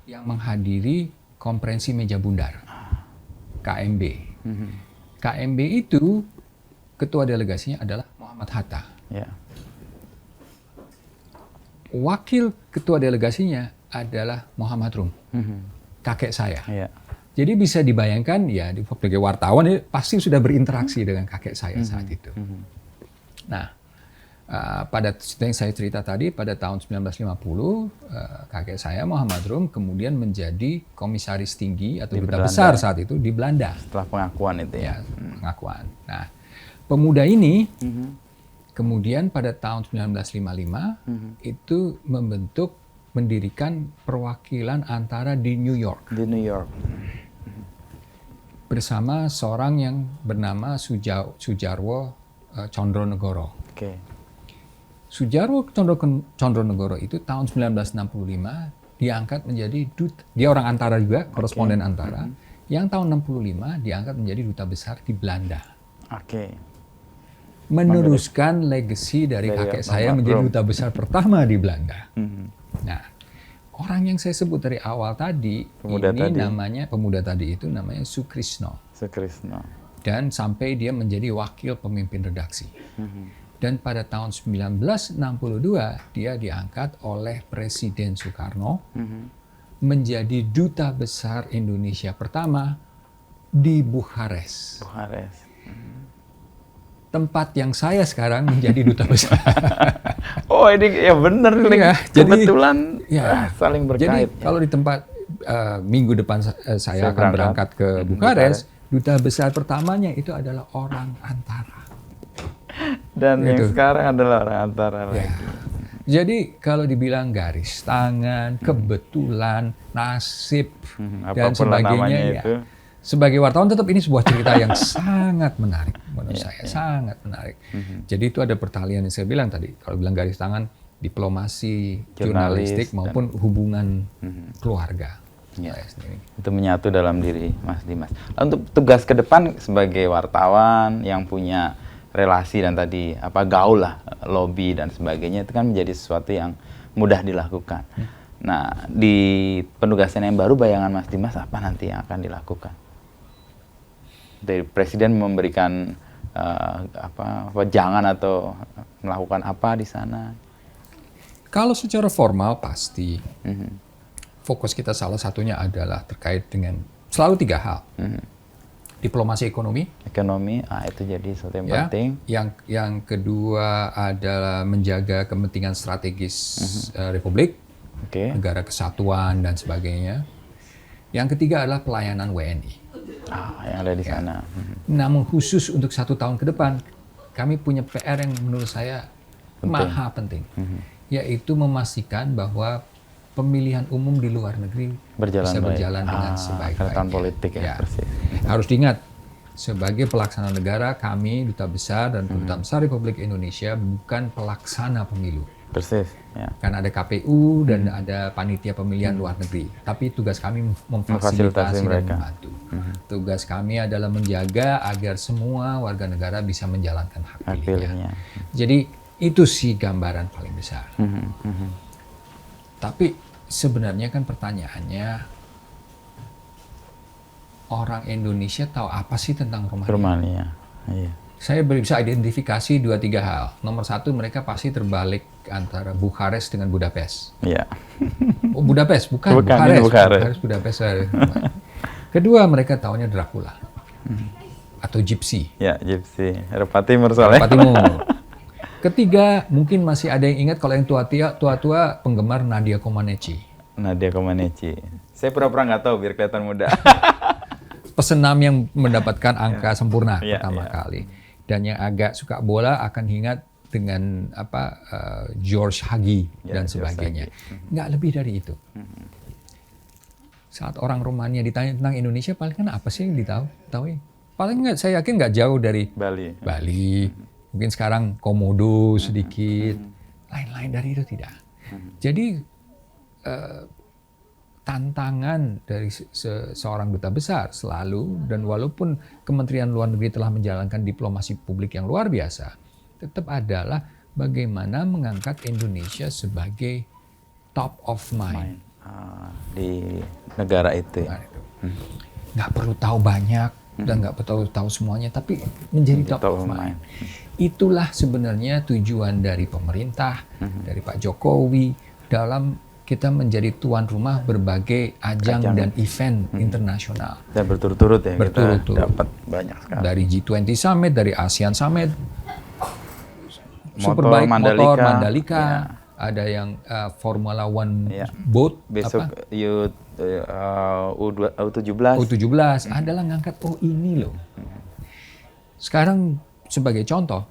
yang menghadiri konferensi meja bundar, KMB. KMB itu ketua delegasinya adalah Muhammad Hatta. wakil ketua delegasinya adalah Muhammad Rum, kakek saya. Iya. Jadi bisa dibayangkan ya sebagai wartawan ya, pasti sudah berinteraksi dengan kakek saya saat itu. Nah, pada yang saya cerita tadi pada tahun 1950 kakek saya Muhammad Rum kemudian menjadi komisaris tinggi atau duta besar saat itu di Belanda. Setelah pengakuan itu ya. Pengakuan. Nah, pemuda ini kemudian pada tahun 1955 itu mendirikan perwakilan antara di New York. Di New York. Bersama seorang yang bernama Sujarwo Condronegoro. Oke. Sujarwo Condronegoro itu tahun 1965 diangkat menjadi dia orang antara juga, koresponden antara. Yang tahun 65 diangkat menjadi duta besar di Belanda. Oke. Meneruskan legacy dari kakek saya menjadi duta besar pertama di Belanda. Nah, orang yang saya sebut dari awal tadi, pemuda tadi itu namanya Sukrisno. Dan sampai dia menjadi wakil pemimpin redaksi. Dan pada tahun 1962 dia diangkat oleh Presiden Soekarno menjadi duta besar Indonesia pertama di Bukares. Tempat yang saya sekarang menjadi duta besar. Oh ini ya benar, kebetulan saling berkait. Jadi kalau di tempat minggu depan saya akan berangkat ke Bukares, duta besar pertamanya itu adalah orang antara. Dan yang sekarang adalah orang antara lagi. Jadi kalau dibilang garis tangan, kebetulan, nasib, dan sebagainya, ya, sebagai wartawan tetap ini sebuah cerita yang sangat menarik menurut saya, sangat menarik. Jadi itu ada pertalian yang saya bilang tadi, kalau bilang garis tangan, diplomasi, jurnalistik maupun hubungan keluarga. Ya, itu menyatu dalam diri Mas Dimas. Untuk tugas ke depan sebagai wartawan yang punya relasi dan tadi gaul lah, lobby dan sebagainya, itu kan menjadi sesuatu yang mudah dilakukan. Nah, di penugasan yang baru, bayangan Mas Dimas apa nanti yang akan dilakukan? Dari Presiden memberikan jangan atau melakukan apa di sana? Kalau secara formal pasti fokus kita salah satunya adalah terkait dengan selalu 3 hal. Diplomasi ekonomi, itu jadi sesuatu yang penting. Yang kedua adalah menjaga kepentingan strategis Republik, negara kesatuan dan sebagainya. Yang ketiga adalah pelayanan WNI. Yang ada di sana. Namun khusus untuk 1 tahun ke depan, kami punya PR yang menurut saya maha penting, yaitu memastikan bahwa pemilihan umum di luar negeri bisa berjalan dengan sebaik-baiknya. Politik ya. Harus diingat, sebagai pelaksana negara, kami Duta Besar dan Duta Besar Republik Indonesia bukan pelaksana pemilu. Persis. Ya. Kan ada KPU dan ada panitia pemilihan luar negeri. Tapi tugas kami memfasilitasi dan membantu. Tugas kami adalah menjaga agar semua warga negara bisa menjalankan hak pilihnya. Jadi itu sih gambaran paling besar. Tapi sebenarnya kan pertanyaannya, orang Indonesia tahu apa sih tentang Rumania? Iya. Saya bisa identifikasi 2-3 hal. Nomor 1, mereka pasti terbalik antara Bukares dengan Budapest. Iya. Oh, Budapest, bukan Bukares. Budapest. Kedua, mereka tahunya Dracula atau Gypsy. Ya, Gypsy. Eropa Timur soalnya. Eropa Timur. Ketiga, mungkin masih ada yang ingat kalau yang tua-tua penggemar Nadia Comaneci. Saya pura-pura nggak tahu biar kelihatan muda. Pesenam yang mendapatkan angka sempurna pertama kali. Dan yang agak suka bola akan ingat dengan George Hagi dan sebagainya. Nggak lebih dari itu. Saat orang Rumania ditanya tentang Indonesia, paling kan apa sih yang ditahu? Paling nggak, saya yakin nggak jauh dari Bali. Mungkin sekarang Komodo sedikit, lain-lain dari itu tidak. Jadi tantangan dari seorang duta besar selalu, dan walaupun Kementerian Luar Negeri telah menjalankan diplomasi publik yang luar biasa, tetap adalah bagaimana mengangkat Indonesia sebagai top of mind di negara itu. Nggak perlu tahu banyak dan nggak perlu tahu semuanya, tapi menjadi top of mind. Itulah sebenarnya tujuan dari pemerintah, dari Pak Jokowi dalam kita menjadi tuan rumah berbagai ajang dan event internasional. Dan berturut-turut ya, berturut-turut. kita dapat banyak sekali. Dari G20 Summit, dari ASEAN Summit, Motor Superbike Mandalika, motor Mandalika, ada yang Formula One boat, besok U17. U17 adalah ngangkat, oh ini loh. Sekarang sebagai contoh,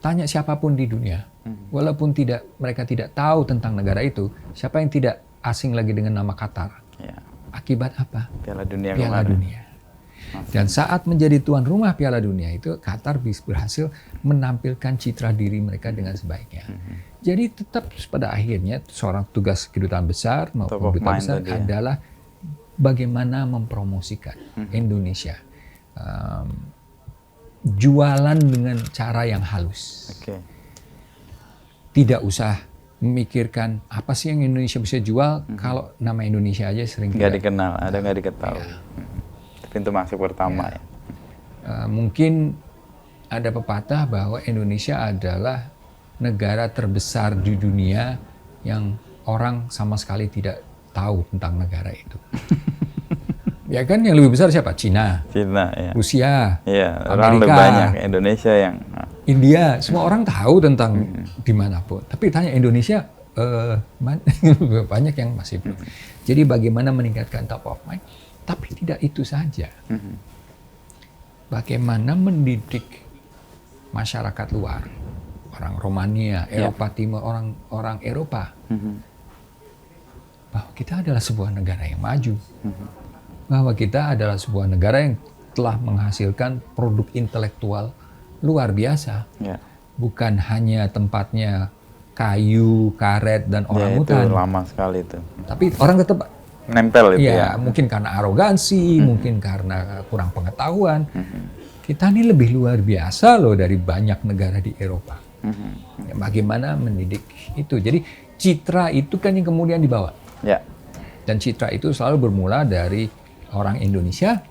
tanya siapapun di dunia, walaupun mereka tidak tahu tentang negara itu, siapa yang tidak asing lagi dengan nama Qatar? Ya. Akibat apa? Piala Dunia Piala kemarin. Dunia. Dan saat menjadi tuan rumah Piala Dunia itu, Qatar berhasil menampilkan citra diri mereka dengan sebaiknya. Jadi tetap pada akhirnya seorang tugas kedutaan besar maupun duta besar adalah bagaimana mempromosikan Indonesia. Jualan dengan cara yang halus. Tidak usah memikirkan apa sih yang Indonesia bisa jual kalau nama Indonesia aja sering nggak dikenal, ada nggak diketahui. Pintu masuk pertama ya. Mungkin ada pepatah bahwa Indonesia adalah negara terbesar di dunia yang orang sama sekali tidak tahu tentang negara itu. Ya kan yang lebih besar siapa? Cina, ya. Rusia, ya, Amerika, orang lebih banyak. Indonesia yang India, semua orang tahu tentang dimanapun. Tapi tanya Indonesia, banyak yang masih belum. Jadi bagaimana meningkatkan top of mind? Tapi tidak itu saja. Bagaimana mendidik masyarakat luar, orang Romania, Eropa Timur, orang Eropa, bahwa kita adalah sebuah negara yang maju. Bahwa kita adalah sebuah negara yang telah menghasilkan produk intelektual luar biasa. Bukan hanya tempatnya kayu, karet, dan orangutan. Itu lama sekali itu. Tapi orang tetap nempel itu ya. Mungkin karena arogansi, mungkin karena kurang pengetahuan. Kita ini lebih luar biasa loh dari banyak negara di Eropa. Bagaimana mendidik itu. Jadi citra itu kan yang kemudian dibawa. Dan citra itu selalu bermula dari orang Indonesia,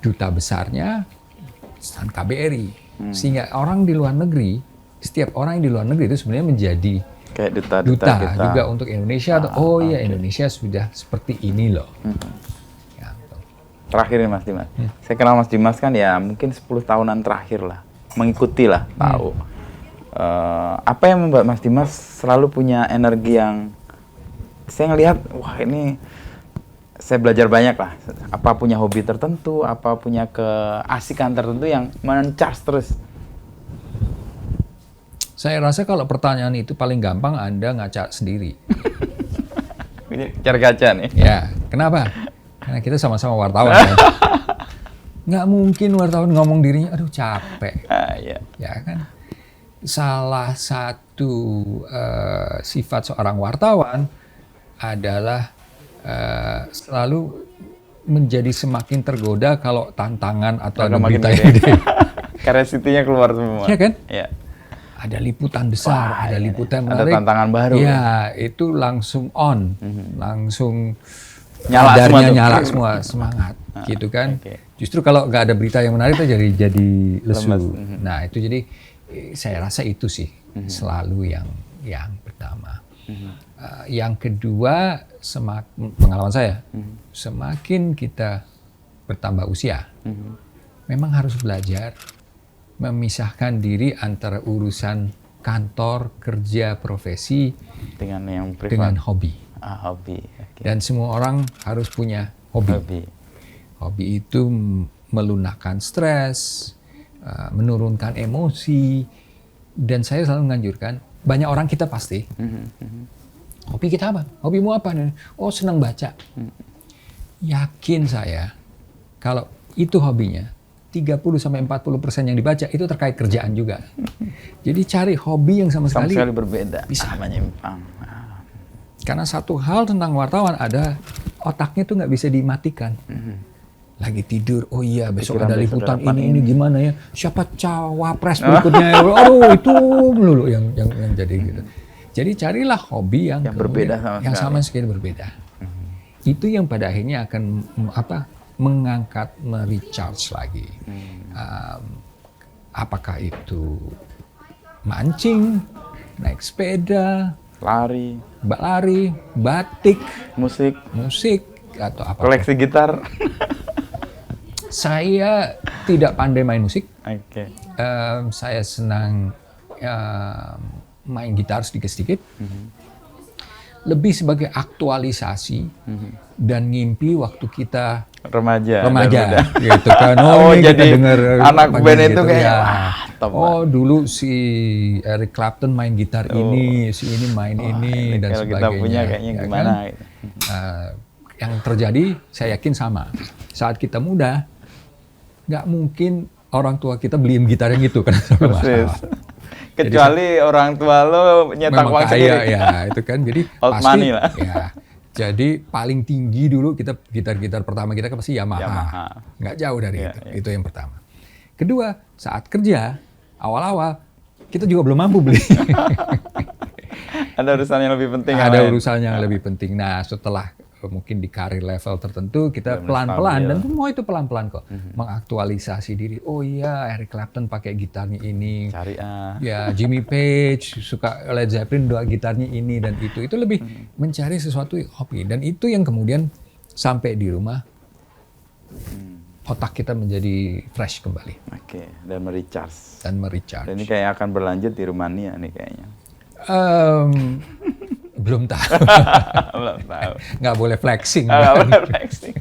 duta besarnya, stan KBRI. Sehingga orang di luar negeri, setiap orang yang di luar negeri itu sebenarnya menjadi kayak duta juga untuk Indonesia. Indonesia sudah seperti ini loh. Terakhir nih Mas Dimas, saya kenal Mas Dimas kan ya mungkin 10 tahunan terakhir lah, mengikuti lah, tahu. Apa yang membuat Mas Dimas selalu punya energi yang saya ngelihat, wah ini saya belajar banyak lah. Apa punya hobi tertentu, apa punya keasikan tertentu yang men-charge terus. Saya rasa kalau pertanyaan itu paling gampang Anda ngaca sendiri. Ini cara gaca nih. Ya, kenapa? Karena kita sama-sama wartawan kan. Nggak mungkin wartawan ngomong dirinya, aduh capek. Ya kan? Salah satu sifat seorang wartawan adalah selalu menjadi semakin tergoda kalau tantangan atau ada berita yang gede. Curiosity-nya keluar semua. Ya kan? Ya. Ada liputan besar, ada liputan menarik. Ada tantangan baru. Ya, itu langsung on, langsung nyala semua, semangat, gitu kan. Justru kalau nggak ada berita yang menarik itu jadi lesu. Nah itu jadi saya rasa itu sih selalu yang pertama. Yang kedua, pengalaman saya, semakin kita bertambah usia, memang harus belajar memisahkan diri antara urusan kantor, kerja, profesi dengan yang privat, dengan hobi. Hobi. Dan semua orang harus punya hobi. Hobi itu melunakkan stres, menurunkan emosi, dan saya selalu menganjurkan, banyak orang kita pasti, hobi kita apa? Hobimu apa? Oh, senang baca. Yakin saya, kalau itu hobinya, 30-40% yang dibaca itu terkait kerjaan juga. Jadi cari hobi yang sama sekali berbeda. Bisa menyimpang. Karena satu hal tentang wartawan ada otaknya tuh nggak bisa dimatikan. Lagi tidur, oh iya besok ada liputan ini gimana ya? Siapa cawapres berikutnya? Aduh itu melulu yang jadi gitu. Jadi carilah hobi yang berbeda sama sekali berbeda. Itu yang pada akhirnya akan mengangkat, merecharge lagi. Apakah itu mancing, naik sepeda, lari, batik, musik, atau apa? koleksi gitar. Saya tidak pandai main musik. Oke. Saya senang main gitar sedikit-sedikit. Lebih sebagai aktualisasi dan ngimpi waktu kita remaja gitu kan. Oh, jadi kita dengar anak band itu gitu, kayak ya. Wah, Dulu si Eric Clapton main gitar ini, si ini main ini dan kalau sebagainya. kita punya kayaknya ya gimana kan? gitu. Yang terjadi saya yakin sama. Saat kita muda, nggak mungkin orang tua kita beliin gitar yang itu kan. Kecuali orang tua lo nyetak uang sendiri. Ya, itu kan. Jadi old pasti money lah. ya. Jadi paling tinggi dulu kita gitar pertama kita kan pasti Yamaha. Nggak jauh dari itu. Ya. Itu yang pertama. Kedua, saat kerja awal-awal kita juga belum mampu beli. Ada urusan yang lebih penting. Ada urusan yang lebih penting. Nah, setelah mungkin di karir level tertentu kita pelan-pelan dan semua itu pelan-pelan kok mengaktualisasi diri. Oh iya, Eric Clapton pakai gitarnya ini. Ya, Jimmy Page suka Led Zeppelin gitarnya ini dan itu lebih mencari sesuatu hobi dan itu yang kemudian sampai di rumah otak kita menjadi fresh kembali. Oke, dan merecharge. Dan ini kayak akan berlanjut di Rumania nih kayaknya. Belum tahu. Belum tahu. Nggak boleh flexing. Nggak boleh flexing.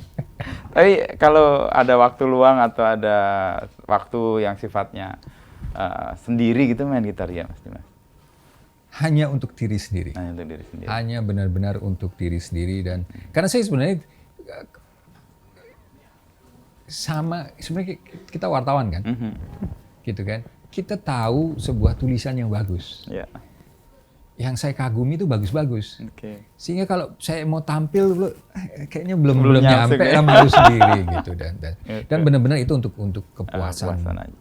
Tapi kalau ada waktu luang atau ada waktu yang sifatnya sendiri gitu main gitar ya Mas Dimas? Hanya untuk diri sendiri. Hanya untuk diri sendiri. Hanya benar-benar untuk diri sendiri dan karena saya sebenarnya sebenarnya kita wartawan kan, gitu kan. Kita tahu sebuah tulisan yang bagus. Yeah. Yang saya kagumi itu bagus-bagus. Okay. Sehingga kalau saya mau tampil kayaknya belum nyampe ya. Malu sendiri gitu dan benar-benar itu untuk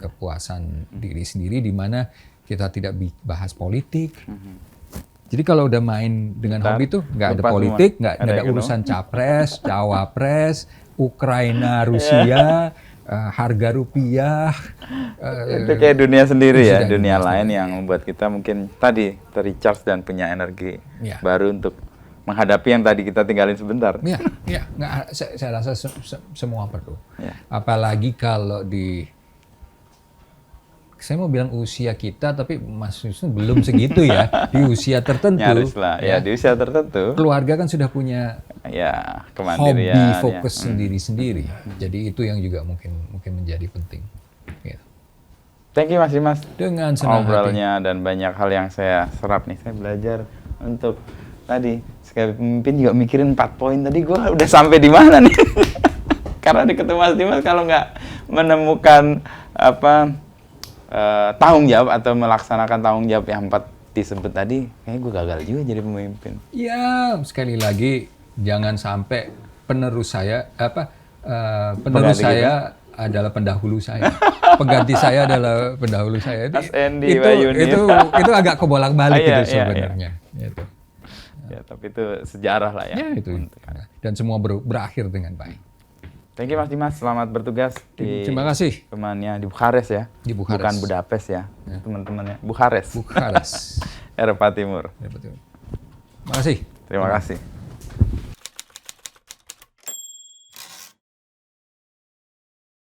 kepuasan diri sendiri di mana kita tidak bahas politik. Jadi kalau udah main dengan hobi itu nggak ada politik, nggak ada urusan capres, cawapres, Ukraina, Rusia, harga rupiah. Itu kayak dunia sendiri ya, dunia lain yang membuat kita mungkin tadi tercharge dan punya energi baru untuk menghadapi yang tadi kita tinggalin sebentar. Iya, saya rasa semua perlu. Apalagi kalau saya mau bilang usia kita, tapi Mas Wisnu belum segitu ya. Di usia tertentu. Nyaris lah, ya di usia tertentu. Keluarga kan sudah punya kemandirian. Hobi fokus sendiri-sendiri. Jadi itu yang juga mungkin menjadi penting. Gitu. Thank you Mas Dimas. Dengan senang ngobrolnya dan banyak hal yang saya serap nih. Saya belajar untuk tadi sebagai pemimpin juga mikirin 4 poin tadi gue udah sampai di mana nih. Karena di ketemu Mas Dimas kalau nggak menemukan tanggung jawab atau melaksanakan tanggung jawab yang 4 disebut tadi, kayaknya gue gagal juga jadi pemimpin. Ya, sekali lagi jangan sampai penerus saya adalah pendahulu saya. Pengganti saya adalah pendahulu saya. Mas Andy Wahyuni. Itu agak kebolak-balik itu sebenarnya. Gitu. Ya, tapi itu sejarah lah ya. Ya, itu. Dan semua berakhir dengan baik. Thank you Mas Dimas, selamat bertugas di Terima kasih. Temannya di Bukares ya. Di Bukares. Bukan Budapest ya. Teman-temannya Bukares. Bukares. Eropa Timur. Terima kasih. Terima kasih.